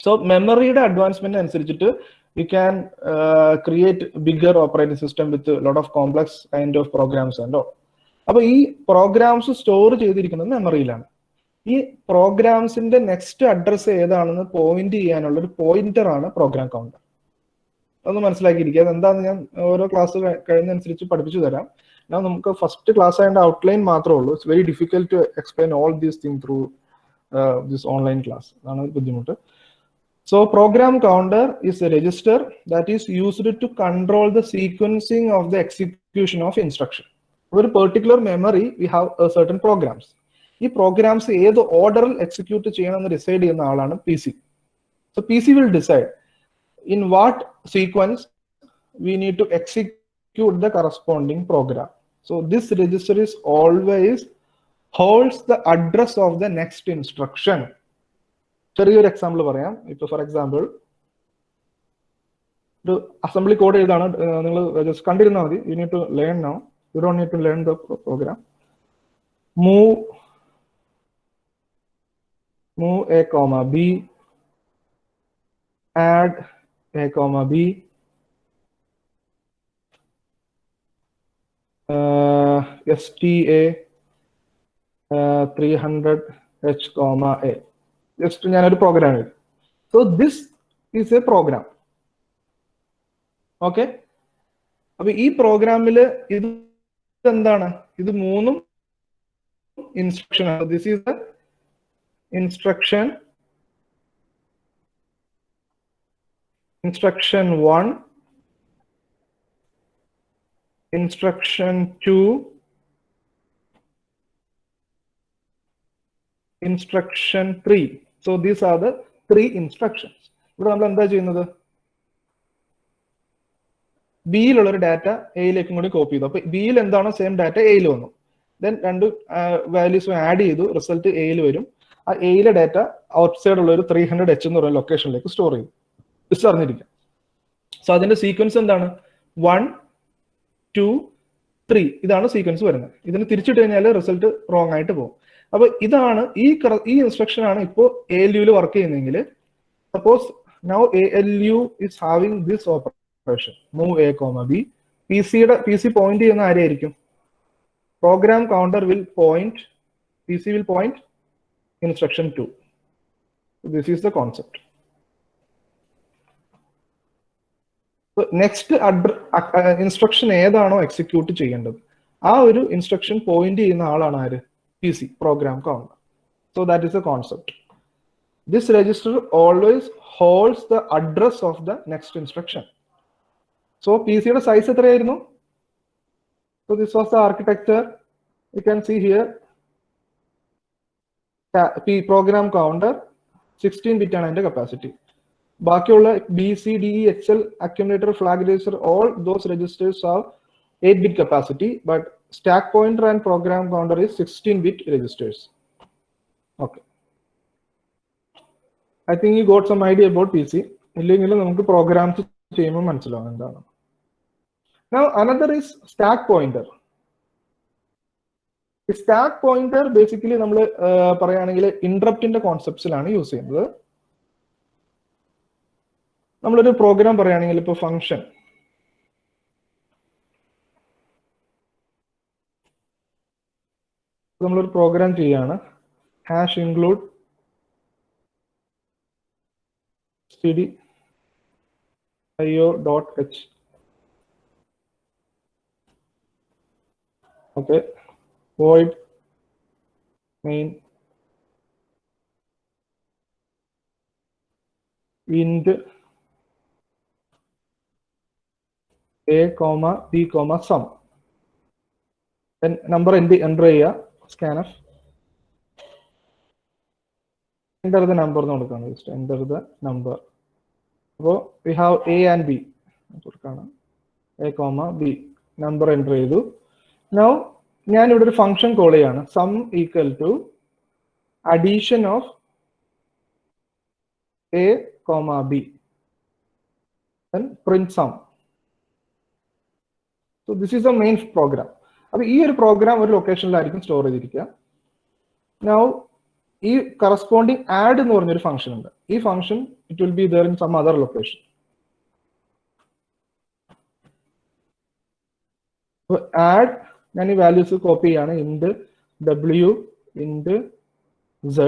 So മെമ്മറിയുടെ advancement അനുസരിച്ചിട്ട് you can create bigger operating system with a lot of complex kind of programs and all. അപ്പൊ ഈ programmes store ചെയ്തിരിക്കുന്നത് മെമ്മറിയിലാണ്. ഈ പ്രോഗ്രാംസിന്റെ next address ഏതാണെന്ന് point ചെയ്യാനുള്ള ഒരു pointer ആണ് പ്രോഗ്രാം കൗണ്ടർ. അതൊന്ന് മനസ്സിലാക്കിയിരിക്കുക. അതെന്താന്ന് ഞാൻ ഓരോ ക്ലാസ് കഴിയുന്നതനുസരിച്ച് പഠിപ്പിച്ചു തരാം. എന്നാൽ നമുക്ക് ഫസ്റ്റ് ക്ലാസ് ആയതിന്റെ ഔട്ട്ലൈൻ മാത്രമേ ഉള്ളൂ. It's very difficult to explain all these thing through this online class. അതാണ് ബുദ്ധിമുട്ട്. So program counter is a register that is used to control the sequencing of the execution of instruction. For a particular memory, we have certain programs. These programs ഏത് ഓർഡറിൽ execute ചെയ്യണമെന്ന് decide ചെയ്യുന്ന ആളാണ് PC. So PC will decide in what sequence we need to execute the corresponding program. So this register is always holds the address of the next instruction. ചെറിയൊരു example പറയാം. ഇപ്പൊ for example ഒരു assembly code ഏതാണ് നിങ്ങൾ just കണ്ടിരുന്നാൽ മതി. You need to learn now, you don't need to learn the program. Move a comma b, add a comma b, sta 300h comma a. Just ഞാനൊരു program എഴുതി. So this is a program. Okay, അപ്പൊ ഈ പ്രോഗ്രാമില് ഇത് എന്താണ്? ഇത് മൂന്നും instruction ആണ്. This is the instruction 1, instruction 2, instruction 3. So these are the 3 instructions. ഇവിടെ നമ്മൾ എന്താ ചെയ്യുന്നത്? ബിയിലുള്ള ഒരു ഡാറ്റ എയിലേക്കും കൂടി കോപ്പി ചെയ്തു. അപ്പൊ ബിയിൽ എന്താണോ സെയിം ഡാറ്റ എയിൽ വന്നു. ദെൻ രണ്ട് വാല്യൂസ് ആഡ് ചെയ്തു, റിസൾട്ട് എയിൽ വരും. ആ എയിലെ ഡാറ്റ ഔട്ട് സൈഡ് ഉള്ള ഒരു 300H എന്ന് പറയുന്ന ലൊക്കേഷനിലേക്ക് സ്റ്റോർ ചെയ്തു. ഇത് അറിഞ്ഞിരിക്കാം. സോ അതിന്റെ സീക്വൻസ് എന്താണ്? 1, 2, 3 ഇതാണ് സീക്വൻസ് വരുന്നത്. ഇതിന് തിരിച്ചിട്ട് കഴിഞ്ഞാൽ റിസൾട്ട് റോങ് ആയിട്ട് പോകും. അപ്പൊ ഇതാണ് ഈ ഇൻസ്ട്രക്ഷൻ ആണ് ഇപ്പോൾ ALU വർക്ക് ചെയ്യുന്നതെങ്കിൽ, suppose now ALU is having this operation, move a comma b, PC point ചെയ്യുന്ന ആരെയായിരിക്കും? Program counter will point, PC will point instruction 2. This is the concept. So next instruction ഏതാണോ execute ചെയ്യേണ്ടത് ആ ഒരു instruction point ചെയ്യുന്ന ആളാണ് ആര്? PC, program counter. So that is the concept. This register always holds the address of the next instruction. So PC യുടെ size എത്രയായിരുന്നു? So this was the architecture. You can see here. Program counter 16-bit ആണ് അതിന്റെ capacity. ബാക്കിയുള്ള BCDE, XL, accumulator, flag register, all those registers have 8-bit capacity, but stack pointer and program counter is 16-bit registers. Okay, I think you got some idea about PC. ഇല്ലെങ്കിൽ നമുക്ക് programmes ചെയ്യുമ്പോൾ മനസ്സിലാവും എന്താണ്. Now another is stack pointer. Stack pointer basically നമ്മൾ പറയുകയാണെങ്കിൽ ഇന്ററപ്റ്റിന്റെ കോൺസെപ്റ്റ്സിലാണ് use ചെയ്യുന്നത്. നമ്മളൊരു programme പറയുകയാണെങ്കിൽ ഇപ്പൊ ഫംഗ്ഷൻ, നമ്മളൊരു പ്രോഗ്രാം ചെയ്യാണ്, #include stdio.h. Okay, void main int a, b, sum. Then number enter ചെയ്യുക, scanf. Enter the number. Just enter the number. So we have a and b. A, b. Number enter ചെയ്തു. Now ഞാൻ ഇവിടെ ഒരു function call ചെയ്യാണ്, sum equal to addition of a, b. Then print sum. So this is the main program. അപ്പോൾ ഈ ഒരു program ഒരു ലൊക്കേഷനിലായിരിക്കും സ്റ്റോർ ചെയ്തിരിക്കുക. Now ഈ കറസ്പോണ്ടിങ് ആഡ് എന്ന് പറഞ്ഞൊരു ഫംഗ്ഷൻ ഉണ്ട്. ഈ function it will be there in some other location. Add ഞാൻ ഈ വാല്യൂസ് കോപ്പി ചെയ്യാണ്, ഇൻഡ് w ഇൻഡ് z.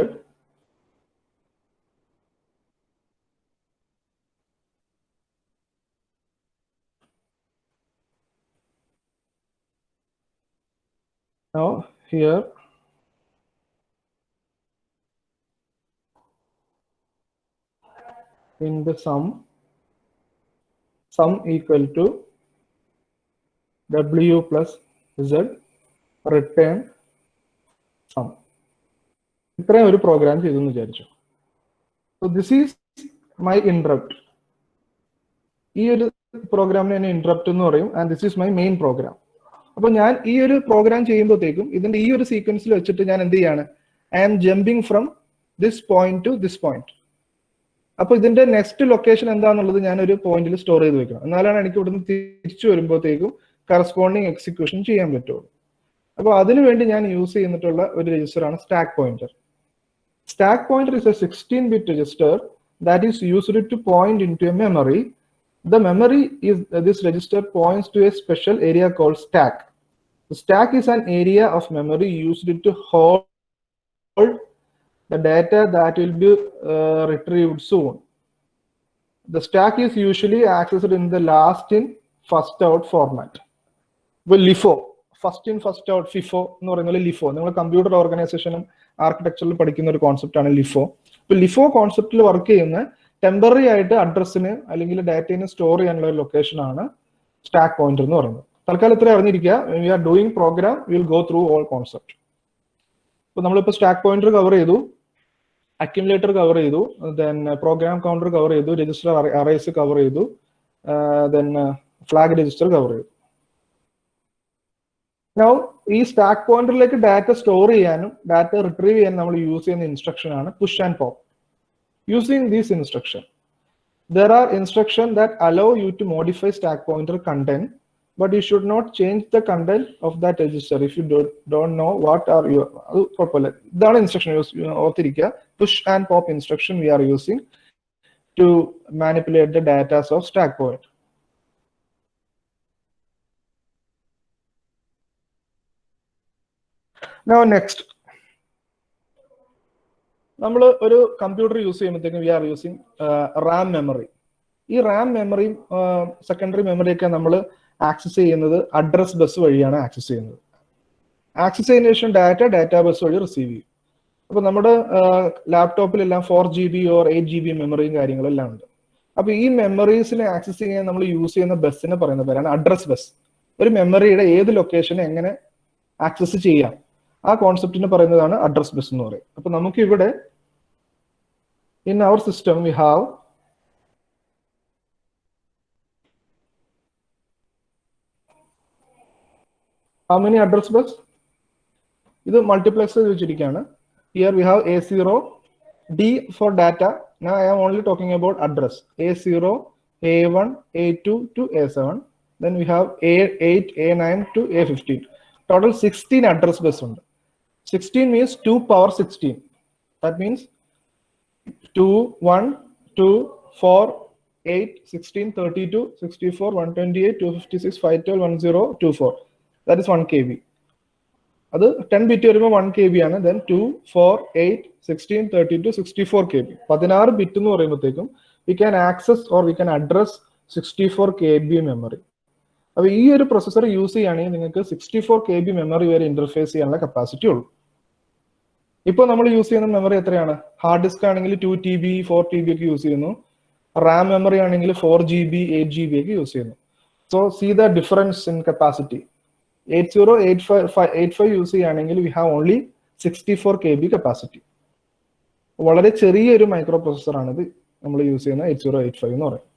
Now here in the sum equal to w plus z return sum. ഇത്രയും ഒരു പ്രോഗ്രാം ചെയ്തെന്ന് വിചാരിച്ചു. So this is my interrupt. ഈ ഒരു പ്രോഗ്രാമിനെ ഞാൻ interrupt എന്ന് പറയും, and this is my main program. അപ്പോൾ ഞാൻ ഈ ഒരു പ്രോഗ്രാം ചെയ്യുമ്പോഴത്തേക്കും ഇതിന്റെ ഈ ഒരു സീക്വൻസിൽ വെച്ചിട്ട് ഞാൻ എന്ത് ചെയ്യാണ്, I am jumping from this point to this point. അപ്പൊ ഇതിന്റെ നെക്സ്റ്റ് ലൊക്കേഷൻ എന്താണെന്നുള്ളത് ഞാൻ ഒരു പോയിന്റിൽ സ്റ്റോർ ചെയ്ത് വെക്കണം, എന്നാലാണ് എനിക്ക് ഇവിടുന്ന് തിരിച്ചു വരുമ്പോഴത്തേക്കും കറസ്പോണ്ടിങ് എക്സിക്യൂഷൻ ചെയ്യാൻ പറ്റുള്ളൂ. അപ്പോൾ അതിനുവേണ്ടി ഞാൻ യൂസ് ചെയ്യുന്നിട്ടുള്ള ഒരു രജിസ്റ്റർ ആണ് stack pointer. Stack pointer is A 16-bit register that is used to point into a memory. The memory is this register points to a special area called stack. The stack is an area of memory used to hold the data that will be retrieved soon. The stack is usually accessed in the last in first out format. Well, LIFO, first in first out, FIFO എന്ന് പറയുന്നത് LIFO. നിങ്ങൾ computer ഓർഗനൈസേഷനും ആർക്കിടെക്ചറിൽ പഠിക്കുന്ന ഒരു concept ആണ് LIFO. ഇപ്പോൾ LIFO കോൺസെപ്റ്റിൽ work ചെയ്യുന്ന temporary ആയിട്ട് അഡ്രസ്സിന് അല്ലെങ്കിൽ ഡാറ്റയെ സ്റ്റോർ ചെയ്യാനുള്ള ഒരു ലൊക്കേഷൻ ആണ് സ്റ്റാക്ക് പോയിന്റർ എന്ന് പറയുന്നത്. തൽക്കാലം ഇത്ര അറിഞ്ഞിരിക്കുക. We are doing program, we will go through all concept. ഇപ്പോൾ നമ്മളിപ്പോൾ സ്റ്റാക്ക് പോയിന്റർ കവർ ചെയ്തു, അക്യുമുലേറ്റർ കവർ ചെയ്തു, ദെൻ പ്രോഗ്രാം കൗണ്ടർ കവർ ചെയ്തു, രജിസ്റ്റർ അറേസ് കവർ ചെയ്തു, ദെൻ ഫ്ലാഗ് രജിസ്റ്റർ കവർ ചെയ്തു. നൗ ഈ സ്റ്റാക്ക് പോയിന്ററിലേക്ക് ഡാറ്റ സ്റ്റോർ ചെയ്യാനും ഡാറ്റ റിട്രീവ് ചെയ്യാനും നമ്മൾ യൂസ് ചെയ്യുന്ന ഇൻസ്ട്രക്ഷൻ ആണ് push and pop. Using this instruction, there are instructions that allow you to modify stack pointer content, but you should not change the content of that register if you don't know what are your the instruction use push and pop instruction we are using to manipulate the data of stack pointer. Now next, നമ്മൾ ഒരു computer use ചെയ്യുമ്പോഴത്തേക്കും we are using RAM memory. ഈ RAM മെമ്മറിയും secondary മെമ്മറിയൊക്കെ നമ്മൾ access ചെയ്യുന്നത് address bus വഴിയാണ് access ചെയ്യുന്നത്. ആക്സസ് ചെയ്തതിനു ശേഷം ഡാറ്റ ബസ് വഴി റിസീവ് ചെയ്യും. അപ്പൊ നമ്മുടെ ലാപ്ടോപ്പിലെല്ലാം 4GB ഓർ 8GB മെമ്മറിയും കാര്യങ്ങളെല്ലാം ഉണ്ട്. അപ്പൊ ഈ മെമ്മറീസിനെ ആക്സസ് ചെയ്യാൻ നമ്മൾ യൂസ് ചെയ്യുന്ന ബസ്സിനെ പറയുന്ന പേരാണ് അഡ്രസ് ബസ്. ഒരു മെമ്മറിയുടെ ഏത് ലൊക്കേഷനെ എങ്ങനെ ആക്സസ് ചെയ്യാം ആ കോൺസെപ്റ്റിനെ പറയുന്നതാണ് അഡ്രസ് ബസ് എന്ന് പറയും. അപ്പൊ നമുക്ക് ഇവിടെ in our system we have how many address bus? ഇത് മൾട്ടിപ്ലക്സ് വെച്ചിരിക്കുകയാണ്. Here we have A0, D for data. Now I am only talking about address. A0, A1, A2 to A7. Then we have A8, A9 to A15. Total 16 address bus ഉണ്ട്. 16 means 2 power 16. That means 2, 1, 2, 4, 8, 16, 32, 64, 128, 256, 512, 10, 24. That is 1 KB. അത് 10 bit വരുമ്പോൾ 1 KB ആണ്. Then 2, 4, 8, 16, 32, 64 KB. 16 bit എന്ന് പറയുമ്പോഴത്തേക്കും we can access or we can address 64 KB memory. അപ്പോൾ ഈ ഒരു processor use ചെയ്യുകയാണെങ്കിൽ നിങ്ങൾക്ക് 64 KB മെമ്മറി വരെ ഇന്റർഫേസ് ചെയ്യാനുള്ള കപ്പാസിറ്റി ഉള്ളൂ. ഇപ്പോൾ നമ്മൾ യൂസ് ചെയ്യുന്ന മെമ്മറി എത്രയാണ്? ഹാർഡ് ഡിസ്ക് ആണെങ്കിൽ 2 TB 4 TB ഒക്കെ യൂസ് ചെയ്യുന്നു. റാം മെമ്മറി ആണെങ്കിൽ 4 GB 8 GB ഒക്കെ യൂസ് ചെയ്യുന്നു. So see the difference in capacity. 8085 use ചെയ്യുകയാണെങ്കിൽ we have only 64 KB capacity. വളരെ ചെറിയൊരു മൈക്രോ പ്രൊസസർ ആണിത് നമ്മൾ യൂസ് ചെയ്യുന്ന 8085 എന്ന് പറയുന്നത്.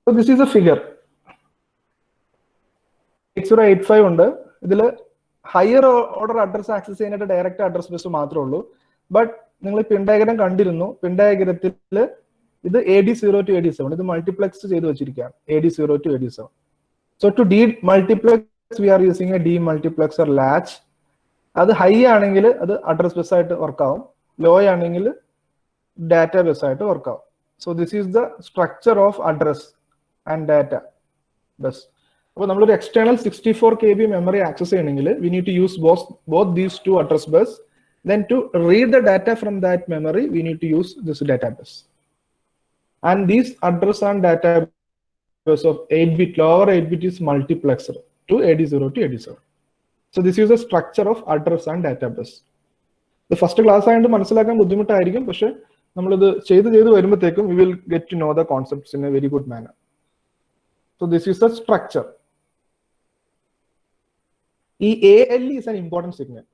So this is a figure. 8085 ഉണ്ട്. ഇതിൽ ഹയർ ഓർഡർ അഡ്രസ് ആക്സസ് ചെയ്യാനായിട്ട് ഡയറക്റ്റ് അഡ്രസ് ബസ് മാത്രമേ ഉള്ളൂ. ബട്ട് നിങ്ങൾ പിൻ ഡയഗ്രം കണ്ടിരുന്നു. പിൻ ഡയഗ്രത്തിൽ ഇത് AD0 to AD7 ഇത് മൾട്ടിപ്ലക്സ് ചെയ്ത് വെച്ചിരിക്കുകയാണ്. AD0 to AD7. So to demultiplex we are using a demultiplexer latch. അത് ഹൈ ആണെങ്കിൽ അത് അഡ്രസ് ബസ് ആയിട്ട് വർക്ക് ആവും, ലോ ആണെങ്കിൽ ഡാറ്റ ബസ് ആയിട്ട് വർക്ക് ആവും. So this is the structure of address and data bus. അപ്പോൾ നമ്മളൊരു എക്സ്റ്റേണൽ 64 KB മെമ്മറി ആക്സസ് ചെയ്യണമെങ്കിൽ we need to use both these two address bus. Then to read the data from that memory, we need to use this data bus. And these address and data bus of 8-bit, lower 8-bit is multiplexer to AD0 to AD7. So this is the structure of address and data bus. The first class ആയതുകൊണ്ട് മനസ്സിലാക്കാൻ ബുദ്ധിമുട്ടായിരിക്കും, പക്ഷെ നമ്മളിത് ചെയ്ത് വരുമ്പോഴത്തേക്കും we will get to know the concepts in a very good manner. So this is the structure. ഈ ALE is an important signal.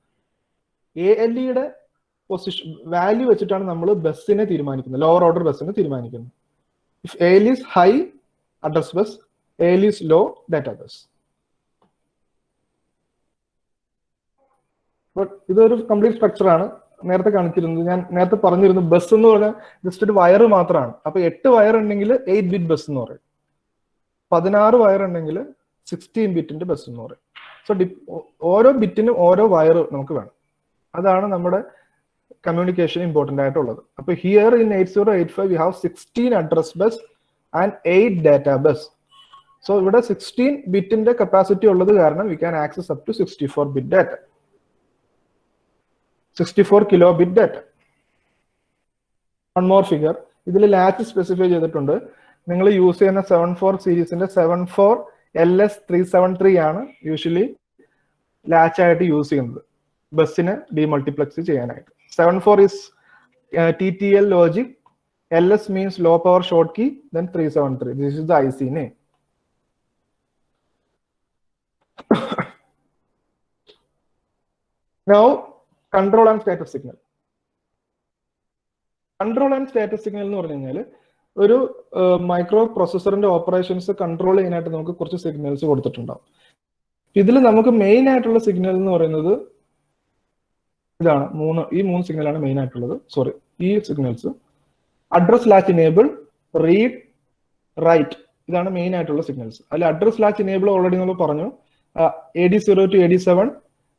ALEയുടെ position value വെച്ചിട്ടാണ് നമ്മൾ ബസ്സിനെ തീരുമാനിക്കുന്നത്, ലോവർ ഓർഡർ ബസ്സിനെ തീരുമാനിക്കുന്നത്. If ALE is high, address bus, ALE is low, data bus. But ഇതൊരു complete structure ആണ്. നേരത്തെ കാണിച്ചിരുന്നത്, ഞാൻ നേരത്തെ പറഞ്ഞിരുന്നു, ബസ് എന്ന് പറഞ്ഞാൽ ജസ്റ്റ് ഒരു വയർ മാത്രമാണ്. അപ്പൊ 8 വയർ ഉണ്ടെങ്കിൽ 8-bit ബസ് എന്ന് പറയും. 16 വയർ ഉണ്ടെങ്കിൽ 16-bit ബസ് എന്ന് പറയും. സോ ഓരോ ബിറ്റിനും ഓരോ വയർ നമുക്ക് വേണം. അതാണ് നമ്മുടെ കമ്മ്യൂണിക്കേഷൻ ഇമ്പോർട്ടന്റ് ആയിട്ടുള്ളത്. അപ്പൊ here in 8085 we have 16 address bus and 8 data bus. So ഇവിടെ 16 ബിറ്റിന്റെ കപ്പാസിറ്റി ഉള്ളത് കാരണം we can access up to 64-bit data, 64 kilobit data. One more figure, ഇതിൽ ലാച്ച് സ്പെസിഫൈ ചെയ്തിട്ടുണ്ട്. നിങ്ങൾ യൂസ് ചെയ്യുന്ന 74 സീരീസിന്റെ 74 LS373 ആണ് യൂഷ്വലി ലാച്ച് ആയിട്ട് യൂസ് ചെയ്യുന്നത് ബസ്സിനെ ഡിമൾട്ടിപ്ലക്സ് ചെയ്യാനായിട്ട്. 74 is TTL logic, LS means low power short key, then 373. This is the IC name. Now control and status signal. Control and status signal എന്ന് പറഞ്ഞു കഴിഞ്ഞാൽ ഒരു മൈക്രോ പ്രൊസസറിന്റെ ഓപ്പറേഷൻസ് കൺട്രോൾ ചെയ്യാനായിട്ട് നമുക്ക് കുറച്ച് സിഗ്നൽസ് കൊടുത്തിട്ടുണ്ടാവും. ഇതിൽ നമുക്ക് മെയിൻ ആയിട്ടുള്ള സിഗ്നൽ എന്ന് പറയുന്നത് ഇതാണ്. ഈ മൂന്ന് സിഗ്നലാണ് മെയിൻ ആയിട്ടുള്ളത്. സോറി, ഈ signals address latch enable, read, write, ഇതാണ് മെയിൻ ആയിട്ടുള്ള സിഗ്നൽസ്. അതിൽ അഡ്രസ് ലാച്ച് ഇനേബിൾ ഓൾറെഡി നമ്മൾ പറഞ്ഞു. AD0 to AD7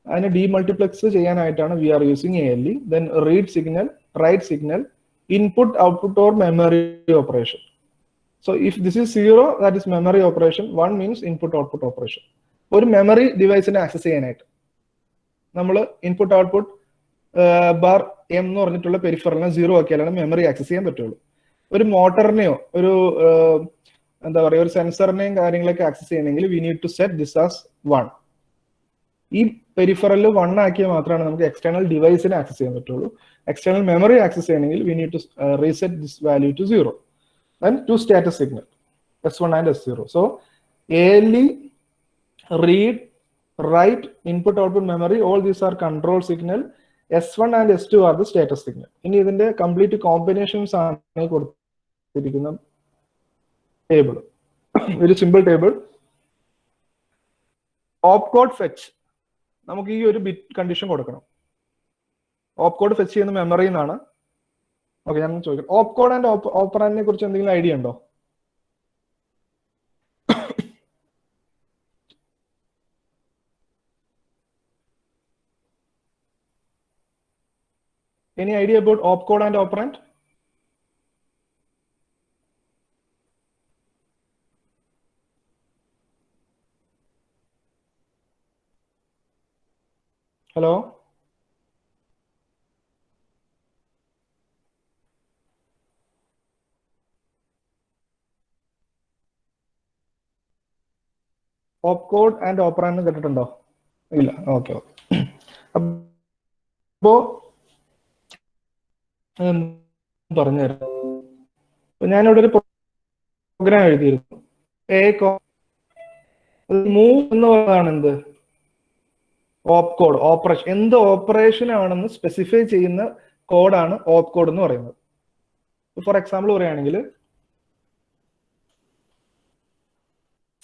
അതിനെ ഡീമൾട്ടിപ്ലക്സ് ചെയ്യാനായിട്ടാണ് we are using ALE. Then read signal, write signal, input output or memory operation. So if this is 0, that is memory operation. 1 means input output operation. ഒരു memory ഡിവൈസിനെ access ചെയ്യാനായിട്ട് നമ്മൾ input output bar M എന്ന് പറഞ്ഞിട്ടുള്ള പെരിഫറലിനെ 0 ആക്കിയാലാണ് memory access ചെയ്യാൻ പറ്റുള്ളൂ. ഒരു മോട്ടറിനെയോ ഒരു എന്താ പറയുക ഒരു സെൻസറിനെയും കാര്യങ്ങളൊക്കെ ആക്സസ് ചെയ്യണമെങ്കിൽ we need to set this as 1. ഈ പെരിഫറൽ 1 ആക്കിയാൽ മാത്രമാണ് നമുക്ക് എക്സ്റ്റേണൽ ഡിവൈസിനെ ആക്സസ് ചെയ്യാൻ പറ്റുള്ളൂ. എക്സ്റ്റേണൽ മെമ്മറി ആക്സസ് ചെയ്യണമെങ്കിൽ we need to reset this value to 0. Then two status signal, S1 and S0. So ALE, read, write, input output memory, all these are control signal. S1 and S2 are the status signal. ഇനി ഇതിന്റെ complete combinations ആണ് കൊടുത്തിരിക്കുന്ന table, ഒരു simple table. Opcode fetch, നമുക്ക് ഈ ഒരു bit condition കൊടുക്കണം. Opcode fetch ചെയ്യുന്ന മെമ്മറിയിൽ നിന്നാണ്. ഓക്കെ, ഞാൻ ചോദിക്കാം, ഓപ്കോഡ് ആൻഡ് ഓപ്പറാൻഡിനെ കുറിച്ച് എന്തെങ്കിലും ഐഡിയ ഉണ്ടോ? Any idea about opcode and operand? Hello? Opcode and operand കേട്ടിട്ടുണ്ടോ? ഇല്ല. ഓക്കെ. അപ്പോ പറഞ്ഞുതരാം. ഞാനിവിടെ ഒരു പ്രോഗ്രാം എഴുതിയിരുന്നു. മൂവ് എന്ന് പറയുന്നതാണ് എന്ത്? Opcode, operation. എന്ത് ഓപ്പറേഷൻ ആണെന്ന് സ്പെസിഫൈ ചെയ്യുന്ന കോഡാണ് ഓപ്കോഡ് എന്ന് പറയുന്നത്. ഫോർ എക്സാമ്പിൾ പറയുകയാണെങ്കിൽ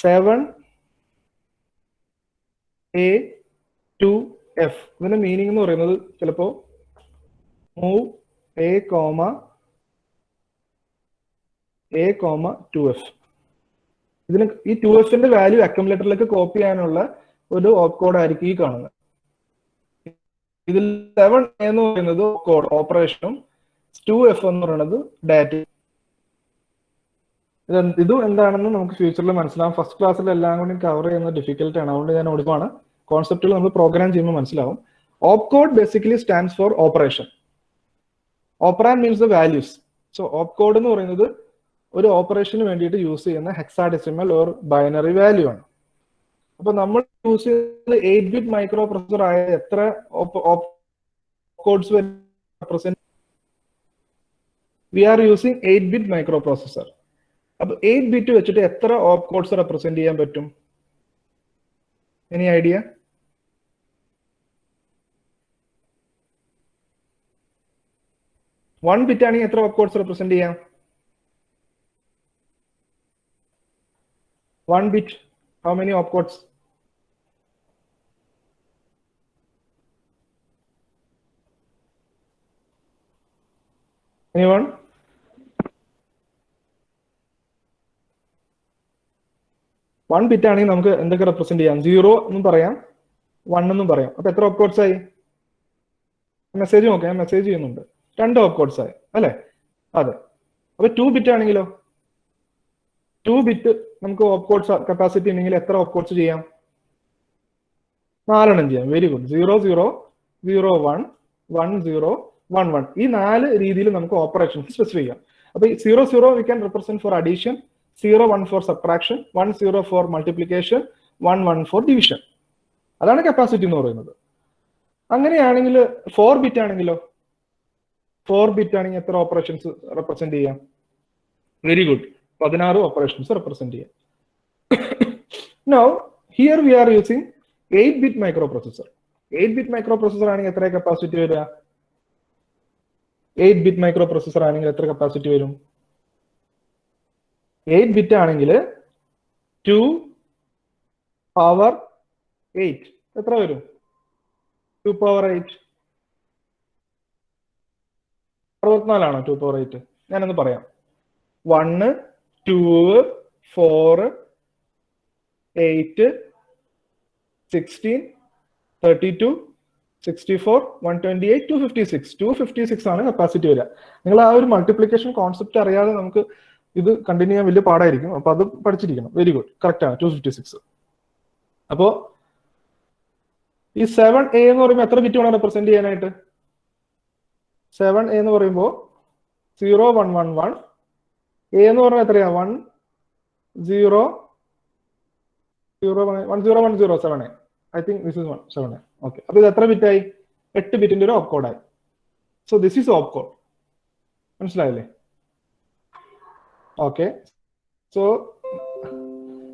7A2F ഇതിന്റെ മീനിങ് എന്ന് പറയുന്നത് ചിലപ്പോ മൂവ് A,2F. ഇതിന് ഈ 2Fന്റെ വാല്യൂ അക്യുമുലേറ്ററിലേക്ക് കോപ്പി ചെയ്യാനുള്ള ഒരു ഓപ്കോഡ് ആയിരിക്കും ഈ കാണുന്നത്. ഇതിൽ 7A എന്ന് പറയുന്നത് കോഡ് ഓപ്പറേഷനും 2F എന്ന് പറയുന്നത് ഡാറ്റ. ഇതും എന്താണെന്ന് നമുക്ക് ഫ്യൂച്ചറിൽ മനസ്സിലാവും. ഫസ്റ്റ് ക്ലാസ്സിൽ എല്ലാം കൂടി കവർ ചെയ്യുന്നത് ഡിഫിക്കൽട്ട് ആണ്. അതുകൊണ്ട് ഞാൻ ഒടുവാണ്. കോൺസെപ്റ്റുകൾ നമ്മൾ പ്രോഗ്രാം ചെയ്യുമ്പോൾ മനസ്സിലാവും. Opcode basically stands for operation. Operand means the values. So opcode എന്ന് പറയുന്നത് ഒരു ഓപ്പറേഷന് വേണ്ടിയിട്ട് യൂസ് ചെയ്യുന്ന ഹെക്സാഡെസിമൽ ഓർ ബൈനറി വാല്യൂ ആണ്. അപ്പൊ നമ്മൾ യൂസ് ചെയ്യുന്നത് 8-ബിറ്റ് മൈക്രോ പ്രൊസസർ ആയ എത്ര opcodes represent? We are using eight bit microprocessor. അപ്പൊ 8-ബിറ്റ് വെച്ചിട്ട് എത്ര ഓപ്കോഡ്സ് റെപ്രസെന്റ് ചെയ്യാൻ പറ്റും? Any idea? വൺ ബിറ്റ് ആണെങ്കിൽ എത്ര ഓപ്കോഡ്സ് റെപ്രസെന്റ് ചെയ്യാം? 1 bit, how many opcodes? Anyone? One bit ആണെങ്കിൽ നമുക്ക് എന്തൊക്കെ റെപ്രസെന്റ് ചെയ്യാം? 0 എന്നും പറയാം, 1 എന്നും പറയാം. അപ്പൊ എത്ര ഓപ്കോഡ്സ് ആയി? മെസ്സേജ് നോക്കാം, മെസ്സേജ് ചെയ്യുന്നുണ്ട്. 2 ഓപ്കോഡ്സ് ആയി അല്ലെ? അതെ. അപ്പൊ 2 ബിറ്റ് ആണെങ്കിലോ? 2 ബിറ്റ് നമുക്ക് ഓപ്കോഡ്സ് കപ്പാസിറ്റി ഉണ്ടെങ്കിൽ എത്ര ഓപ്കോഡ്സ് ചെയ്യാം? 4 എണ്ണം ചെയ്യാം. Very good. 0 0 0 1 1 0 1 1. ഈ 4 രീതിയിൽ നമുക്ക് ഓപ്പറേഷൻസ് സ്പെസിഫൈ ചെയ്യാം. അപ്പൊ 0 0 we can represent for addition, 0 1 for subtraction, 1 0 for multiplication, 1 1 for division. അതാണ് കപ്പാസിറ്റി എന്ന് പറയുന്നത്. അങ്ങനെയാണെങ്കിൽ 4 ബിറ്റ് ആണെങ്കിലോ? 4 ബിറ്റ് ആണെങ്കിൽ എത്ര ഓപ്പറേഷൻസ് റെപ്രസെന്റ് ചെയ്യാം? Very good. 16 ഓപ്പറേഷൻസ് റെപ്രസെന്റ് ചെയ്യാം. Now here we are using 8-bit microprocessor. 8-bit microprocessor ആണെങ്കിൽ എത്ര കപ്പാസിറ്റി വരിക? 8-bit microprocessor ആണെങ്കിൽ എത്ര കപ്പാസിറ്റി വരും? 8 ബിറ്റ് ആണെങ്കിൽ 2 power 8 എത്ര വരും? 2 power 8 64 ആണോ? 2 power 8 ഞാനൊന്ന് പറയാം. 1 2 4 8 16 32 64 128 256. 256 ആണ് കപ്പാസിറ്റി വരിക. നിങ്ങൾ ആ ഒരു മൾട്ടിപ്ലിക്കേഷൻ കോൺസെപ്റ്റ് അറിയാതെ നമുക്ക് ഇത് കണ്ടിന്യൂ ചെയ്യാൻ വലിയ പാടായിരിക്കും. അപ്പൊ അത് പഠിച്ചിരിക്കണം. വെരി ഗുഡ്, കറക്റ്റ് ആണ്. 256. അപ്പോ ഈ 7A എന്ന് പറയുമ്പോൾ എത്ര ബിറ്റ് വേണം റെപ്രസെന്റ് ചെയ്യാനായിട്ട്? 7A എന്ന് പറയുമ്പോൾ 0 1 1 1. A എന്ന് പറഞ്ഞാൽ എത്രയാ? 1 0 0 1 0 1 0 7A. I think this is 1 7A. Okay. അപ്പൊ ഇത് എത്ര ബിറ്റായി? 8 ബിറ്റിന്റെ ഒരു ഓപ്കോഡായി. So this is opcode. മനസ്സിലായില്ലേ? ഓക്കെ. സോ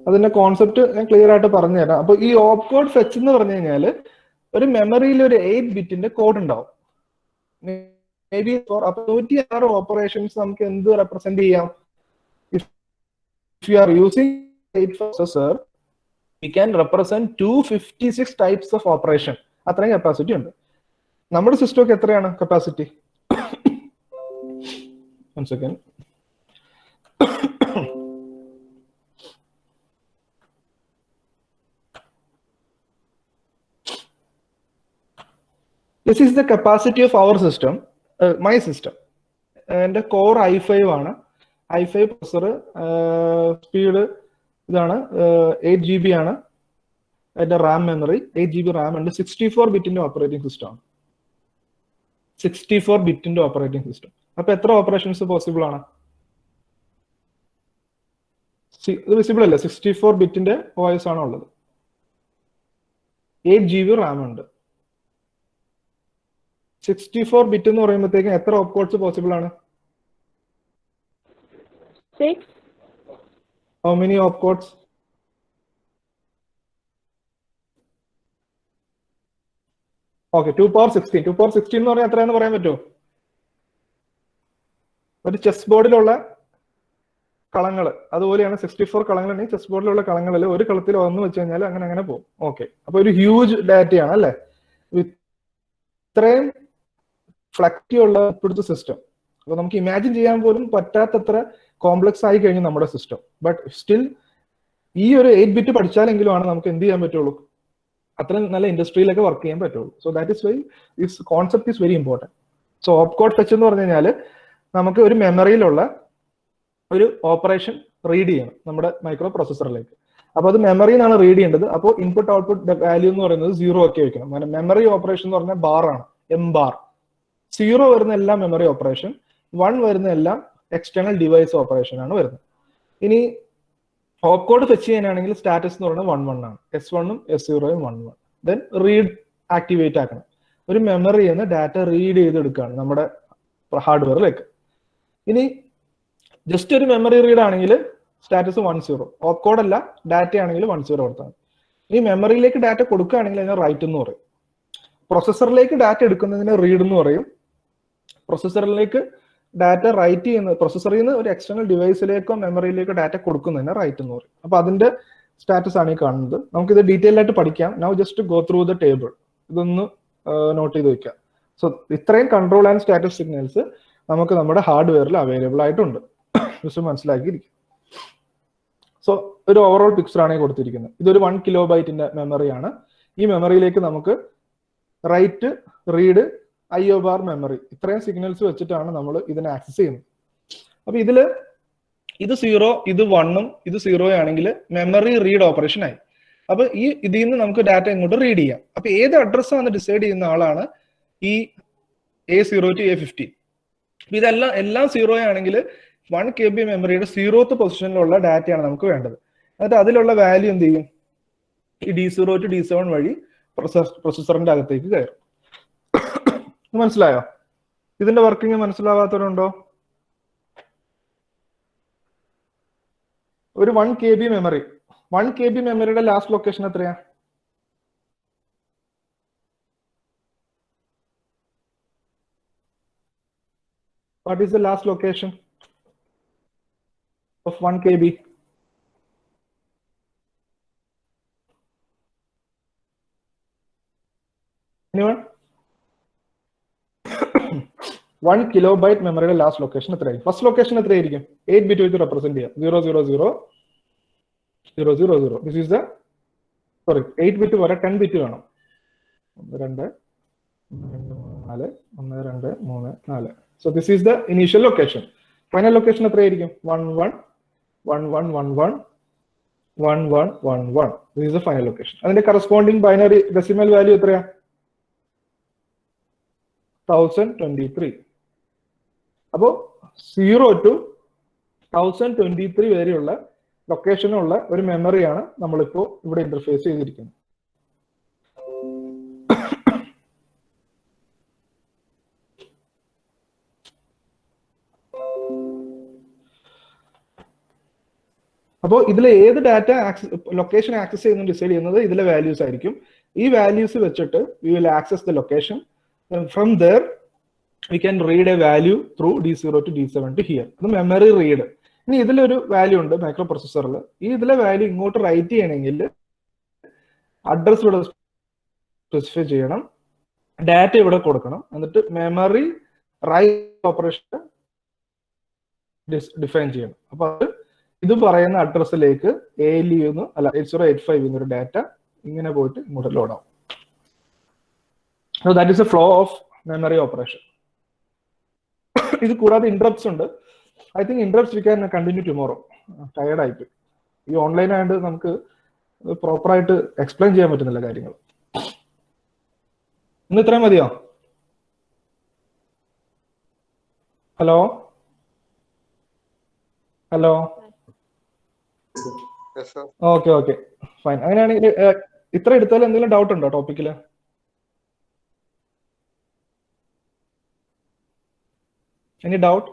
അതിന്റെ കോൺസെപ്റ്റ് ഞാൻ ക്ലിയർ ആയിട്ട് പറഞ്ഞു തരാം. അപ്പൊ ഈ ഓപ്കോഡ് ഫെച്ച് എന്ന് പറഞ്ഞു കഴിഞ്ഞാൽ ഒരു മെമ്മറിയിൽ ഒരു 8 ബിറ്റിന്റെ കോഡ് ഉണ്ടാവും. മേ ബി 106 ഓപ്പറേഷൻസ് നമുക്ക് എന്ത് റെപ്രസെന്റ് ചെയ്യാം? If you are using 8 processor, we can represent 256 types of operation. അത്രയും കപ്പാസിറ്റി ഉണ്ട്. നമ്മുടെ സിസ്റ്റമൊക്കെ എത്രയാണ് capacity? One second. This is the capacity of our system, my system. And core i5 ആണ്. i5 processor, speed ഇതാണ് 8GB ആണ്. അതിന്റെ Ram memory 8GB Ram ഉണ്ട്. 64 ബിറ്റിന്റെ operating system ആണ്. 64 ബിറ്റിന്റെ ഓപ്പറേറ്റിംഗ് സിസ്റ്റം. അപ്പൊ എത്ര ഓപ്പറേഷൻസ് പോസിബിൾ ആണ്? ഇത് വിസിബിൾ അല്ല. 64 ബിറ്റിന്റെ OS ആണ് ഉള്ളത്. 8 GB റാം ഉണ്ട്. 64 ബിറ്റ് എന്ന് പറയുമ്പോഴത്തേക്കും എത്ര ഓപ്കോഡ്സ് പോസിബിൾ ആണ്? 6. How many opcodes? Okay, 2 power 16. 2 power 16 എന്ന് പറഞ്ഞാൽ എത്രയാണെന്ന് പറയാൻ പറ്റുമോ? ഒരു ചെസ് ബോർഡിലുള്ള കളങ്ങൾ അതുപോലെയാണ് 64 കളങ്ങളുണ്ടെങ്കിൽ ചെസ് ബോർഡിലുള്ള കളങ്ങളിൽ ഒരു കളത്തിൽ ഒന്ന് വെച്ച് കഴിഞ്ഞാൽ അങ്ങനെ അങ്ങനെ പോകും. ഓക്കെ, അപ്പൊ ഒരു ഹ്യൂജ് ഡാറ്റയാണ് അല്ലേ? ഇത്രയും ഫ്ലക്റ്റി ഉള്ള ഇപ്പോഴത്തെ സിസ്റ്റം. അപ്പൊ നമുക്ക് ഇമാജിൻ ചെയ്യാൻ പോലും പറ്റാത്തത്ര കോംപ്ലക്സ് ആയി കഴിഞ്ഞു നമ്മുടെ സിസ്റ്റം. ബട്ട് സ്റ്റിൽ ഈ ഒരു 8 ബിറ്റ് പഠിച്ചാലെങ്കിലും ആണ് നമുക്ക് എന്ത് ചെയ്യാൻ പറ്റുള്ളൂ, അത്രയും നല്ല ഇൻഡസ്ട്രിയിലൊക്കെ വർക്ക് ചെയ്യാൻ പറ്റുള്ളൂ. So that is why this concept is very important. So opcode fetch എന്ന് പറഞ്ഞു കഴിഞ്ഞാൽ നമുക്ക് ഒരു മെമ്മറിയിലുള്ള ഒരു ഓപ്പറേഷൻ റീഡ് ചെയ്യണം നമ്മുടെ മൈക്രോ പ്രൊസസ്സറിലേക്ക്. അപ്പൊ അത് മെമ്മറിയിൽ നിന്നാണ് റീഡ് ചെയ്യേണ്ടത്. അപ്പോൾ ഇൻപുട്ട് ഔട്ട്പുട്ട് വാല്യൂ എന്ന് പറയുന്നത് 0 ഒക്കെ വെക്കണം. മെമ്മറി ഓപ്പറേഷൻ എന്ന് പറഞ്ഞാൽ ബാർ ആണ്, എം ബാർ. 0 വരുന്ന എല്ലാം മെമ്മറി ഓപ്പറേഷൻ, 1 വരുന്ന എല്ലാം എക്സ്റ്റേണൽ ഡിവൈസ് ഓപ്പറേഷൻ ആണ് വരുന്നത്. ഇനി ഓപ്കോഡ് ഫെച്ച് ചെയ്യാനാണെങ്കിൽ സ്റ്റാറ്റസ് എന്ന് പറയുന്നത് 1 1 ആണ്. S1ഉം S0ഉം 1 1. ദെൻ റീഡ് ആക്ടിവേറ്റ് ആക്കണം. ഒരു മെമ്മറിയിൽ നിന്ന് ഡാറ്റ റീഡ് ചെയ്തെടുക്കുകയാണ് നമ്മുടെ ഹാർഡ്വെയറിലേക്ക്. ഇനി ജസ്റ്റ് ഒരു മെമ്മറി റീഡ് ആണെങ്കിൽ സ്റ്റാറ്റസ് 1 0. ഓപ്കോഡ് അല്ല, ഡാറ്റ ആണെങ്കിൽ 1 0 കൊടുത്താൽ. ഇനി മെമ്മറിയിലേക്ക് ഡാറ്റ കൊടുക്കുകയാണെങ്കിൽ അതിനെ റൈറ്റ് എന്ന് പറയും. പ്രൊസസ്സറിലേക്ക് ഡാറ്റ എടുക്കുന്നതിന് റീഡ് എന്ന് പറയും. പ്രൊസസ്സറിലേക്ക് ഡാറ്റ റൈറ്റ് ചെയ്യുന്നത്, പ്രൊസസ്സറിൽ നിന്ന് ഒരു എക്സ്റ്റേണൽ ഡിവൈസിലേക്കോ മെമ്മറിയിലേക്കോ ഡാറ്റ കൊടുക്കുന്നതിന് റൈറ്റ് എന്ന് പറയും. അപ്പൊ അതിന്റെ സ്റ്റാറ്റസ് ആണ് ഈ കാണുന്നത്. നമുക്കിത് ഡീറ്റെയിൽ ആയിട്ട് പഠിക്കാം. Now just go through the table. ഇതൊന്ന് നോട്ട് ചെയ്ത് വെക്കാം. സോ ഇത്രയും കൺട്രോൾ ആൻഡ് സ്റ്റാറ്റസ് സിഗ്നൽസ് നമുക്ക് നമ്മുടെ ഹാർഡ്വെയറിൽ അവൈലബിൾ ആയിട്ടുണ്ട്. മനസ്സിലാക്കിയിരിക്കും. സോ ഒരു ഓവറോൾ പിക്ചർ ആണ് കൊടുത്തിരിക്കുന്നത്. ഇതൊരു 1 KB മെമ്മറിയാണ്. ഈ മെമ്മറിയിലേക്ക് നമുക്ക് write, read, IO bar, memory, ഇത്രയും സിഗ്നൽസ് വെച്ചിട്ടാണ് നമ്മൾ ഇതിനെ ആക്സസ് ചെയ്യുന്നത്. അപ്പൊ ഇത് 0, ഇത് 1ഉം ഇത് 0 ആണെങ്കിൽ മെമ്മറി റീഡ് ഓപ്പറേഷൻ ആയി. അപ്പൊ ഇതിൽ നിന്ന് നമുക്ക് ഡാറ്റ ഇങ്ങോട്ട് റീഡ് ചെയ്യാം. അപ്പൊ ഏത് അഡ്രസ്സാണ് ഡിസൈഡ് ചെയ്യുന്ന ആളാണ് ഈ A0 to A15. എല്ലാം 0 ആണെങ്കിൽ 1 KB മെമ്മറിയുടെ 0th പൊസിഷനിലുള്ള ഡാറ്റയാണ് നമുക്ക് വേണ്ടത്. എന്നിട്ട് അതിലുള്ള വാല്യൂ എന്ത് ചെയ്യും, ഈ D0 to D7 വഴി പ്രൊസസ്സറിന്റെ അകത്തേക്ക് കയറും. മനസ്സിലായോ? ഇതിന്റെ വർക്കിംഗ് മനസ്സിലാവാത്തവരുണ്ടോ? ഒരു 1 KB മെമ്മറി, 1 KB മെമ്മറിയുടെ ലാസ്റ്റ് ലൊക്കേഷൻ എത്രയാ? What is the last location of 1 KB? Anyone? 1 KB മെമ്മറിയുടെ ലാസ്റ്റ് ലൊക്കേഷൻ എത്രയായി? ഫസ്റ്റ് ലൊക്കേഷൻ എത്രയായിരിക്കും? 8 ബിറ്റ് വെച്ച് റെപ്രസെന്റ് ചെയ്യാം. 0 0 0 0 0 0. ദിസ് ഈസ് ദ 8 ബിറ്റ് വരെ 10 ബിറ്റ് വേണം. 1 2 4 1 2 3 4. So this is the initial location. Final location എത്രയായിരിക്കും? 1 1 1 1 1 1 1 1 1 1. This is the final location. അതിന്റെ corresponding binary decimal value എത്രയാ? 1023. അപ്പോൾ 0 to 1023 വരെയുള്ള ലൊക്കേഷനുള്ള ഒരു മെമ്മറിയാണ് നമ്മളിപ്പോ ഇവിടെ ഇന്റർഫേസ് ചെയ്തിരിക്കുന്നത്. അപ്പോൾ ഇതിലെ ഏത് ഡാറ്റ ലൊക്കേഷൻ ആക്സസ് ചെയ്യുന്ന ഡിസൈഡ് ചെയ്യുന്നത് ഇതിലെ വാല്യൂസ് ആയിരിക്കും. ഈ വാല്യൂസ് വെച്ചിട്ട് we will access the location. From there we can read A value through D0 to D7 to here. അത് മെമ്മറി റീഡ്. ഇനി ഇതിലൊരു വാല്യൂ ഉണ്ട് മൈക്രോ പ്രൊസസ്സറിൽ. ഈ ഇതിലെ വാല്യൂ ഇങ്ങോട്ട് റൈറ്റ് ചെയ്യണമെങ്കിൽ അഡ്രസ് ഇവിടെ സ്പെസിഫൈ ചെയ്യണം, ഡാറ്റ ഇവിടെ കൊടുക്കണം, എന്നിട്ട് മെമ്മറി റൈറ്റ് ഓപ്പറേഷൻ ഡിഫൈൻ ചെയ്യണം. അപ്പൊ അത് ഇത് പറയുന്ന അഡ്രസ്സിലേക്ക് ALU 8085 എന്നൊരു ഡാറ്റ ഇങ്ങനെ പോയിട്ട് ഇങ്ങോട്ട് ലോഡ് ആവും. So that is the flow of memory operation. ഇത് കൂടാതെ ഇന്ററപ്റ്റ്സ് ഉണ്ട്. I think interrupts we can continue tomorrow. Tired ആയിപ്പോയി. ഈ ഓൺലൈൻ ആയിട്ട് നമുക്ക് പ്രോപ്പറായിട്ട് എക്സ്പ്ലെയിൻ ചെയ്യാൻ പറ്റുന്നില്ല കാര്യങ്ങൾ. ഇന്ന് ഇത്രയും മതിയോ? Hello hello. Okay fine. അങ്ങനെയാണെങ്കിൽ ഇത്ര എടുത്താൽ എന്തെങ്കിലും ഡൗട്ട് ഉണ്ടോ ടോപ്പിക്കില്? Any doubt?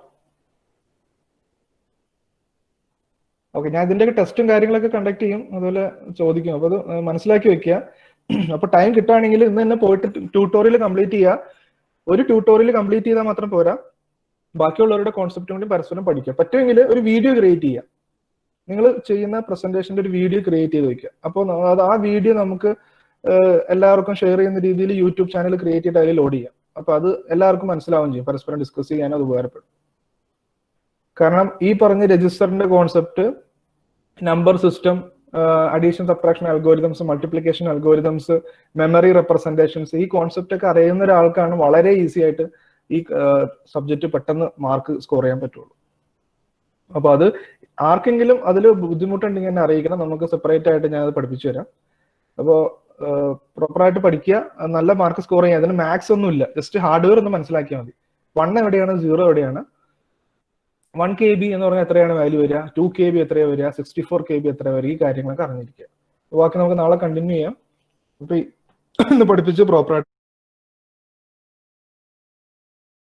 ഓക്കെ, ഞാൻ ഇതിന്റെയൊക്കെ ടെസ്റ്റും കാര്യങ്ങളൊക്കെ കണ്ടക്ട് ചെയ്യും, അതുപോലെ ചോദിക്കും. അപ്പൊ അത് മനസ്സിലാക്കി വെക്കുക. അപ്പൊ ടൈം കിട്ടുകയാണെങ്കിൽ ഇന്ന് തന്നെ പോയിട്ട് ട്യൂട്ടോറിയൽ കംപ്ലീറ്റ് ചെയ്യുക. ഒരു ട്യൂട്ടോറിയൽ കംപ്ലീറ്റ് ചെയ്താൽ മാത്രം പോരാ, ബാക്കിയുള്ളവരുടെ കോൺസെപ്റ്റ് കൂടി പരസ്പരം പഠിക്കുക. പറ്റുമെങ്കിൽ ഒരു വീഡിയോ ക്രിയേറ്റ് ചെയ്യുക. നിങ്ങൾ ചെയ്യുന്ന പ്രസന്റേഷന്റെ ഒരു വീഡിയോ ക്രിയേറ്റ് ചെയ്ത് വെക്കുക. അപ്പോൾ ആ വീഡിയോ നമുക്ക് എല്ലാവർക്കും ഷെയർ ചെയ്യുന്ന രീതിയിൽ യൂട്യൂബ് ചാനൽ ക്രിയേറ്റ് ചെയ്തിട്ട് അതിൽ ലോഡ് ചെയ്യാം. അപ്പൊ അത് എല്ലാവർക്കും മനസ്സിലാവുകയും ചെയ്യും, പരസ്പരം ഡിസ്കസ് ചെയ്യാനും അത് ഉപകാരപ്പെടും. കാരണം ഈ പറഞ്ഞ രജിസ്റ്ററിന്റെ concept, number system, addition subtraction algorithms, multiplication algorithms, memory representations, ഈ കോൺസെപ്റ്റ് ഒക്കെ അറിയുന്ന ഒരാൾക്കാണ് വളരെ ഈസി ആയിട്ട് ഈ സബ്ജക്റ്റ് പെട്ടെന്ന് മാർക്ക് സ്കോർ ചെയ്യാൻ പറ്റുള്ളൂ. അപ്പൊ അത് ആർക്കെങ്കിലും അതിൽ ബുദ്ധിമുട്ടുണ്ടെങ്കിൽ എന്നെ അറിയിക്കണം, നമുക്ക് സെപ്പറേറ്റ് ആയിട്ട് ഞാൻ അത് പഠിപ്പിച്ചു തരാം. അപ്പോൾ പ്രോപ്പറായിട്ട് പഠിക്കുക, നല്ല മാർക്ക് സ്കോർ ചെയ്യുക. അതിന് മാത്സ് ഒന്നും ഇല്ല, ജസ്റ്റ് ഹാർഡ്വെയർ ഒന്ന് മനസ്സിലാക്കിയാൽ മതി. 1 എവിടെയാണ്, 0 എവിടെയാണ്, 1 KB എന്ന് പറഞ്ഞാൽ എത്രയാണ് വാല്യൂ വരിക, 2 KB എത്രയാണ് വരിക, 64 KB എത്ര വരിക, ഈ കാര്യങ്ങളൊക്കെ അറിഞ്ഞിരിക്കുക. ബാക്കി നമുക്ക് നാളെ കണ്ടിന്യൂ ചെയ്യാം. അപ്പൊ ഇന്ന് പഠിപ്പിച്ച് പ്രോപ്പറായിട്ട്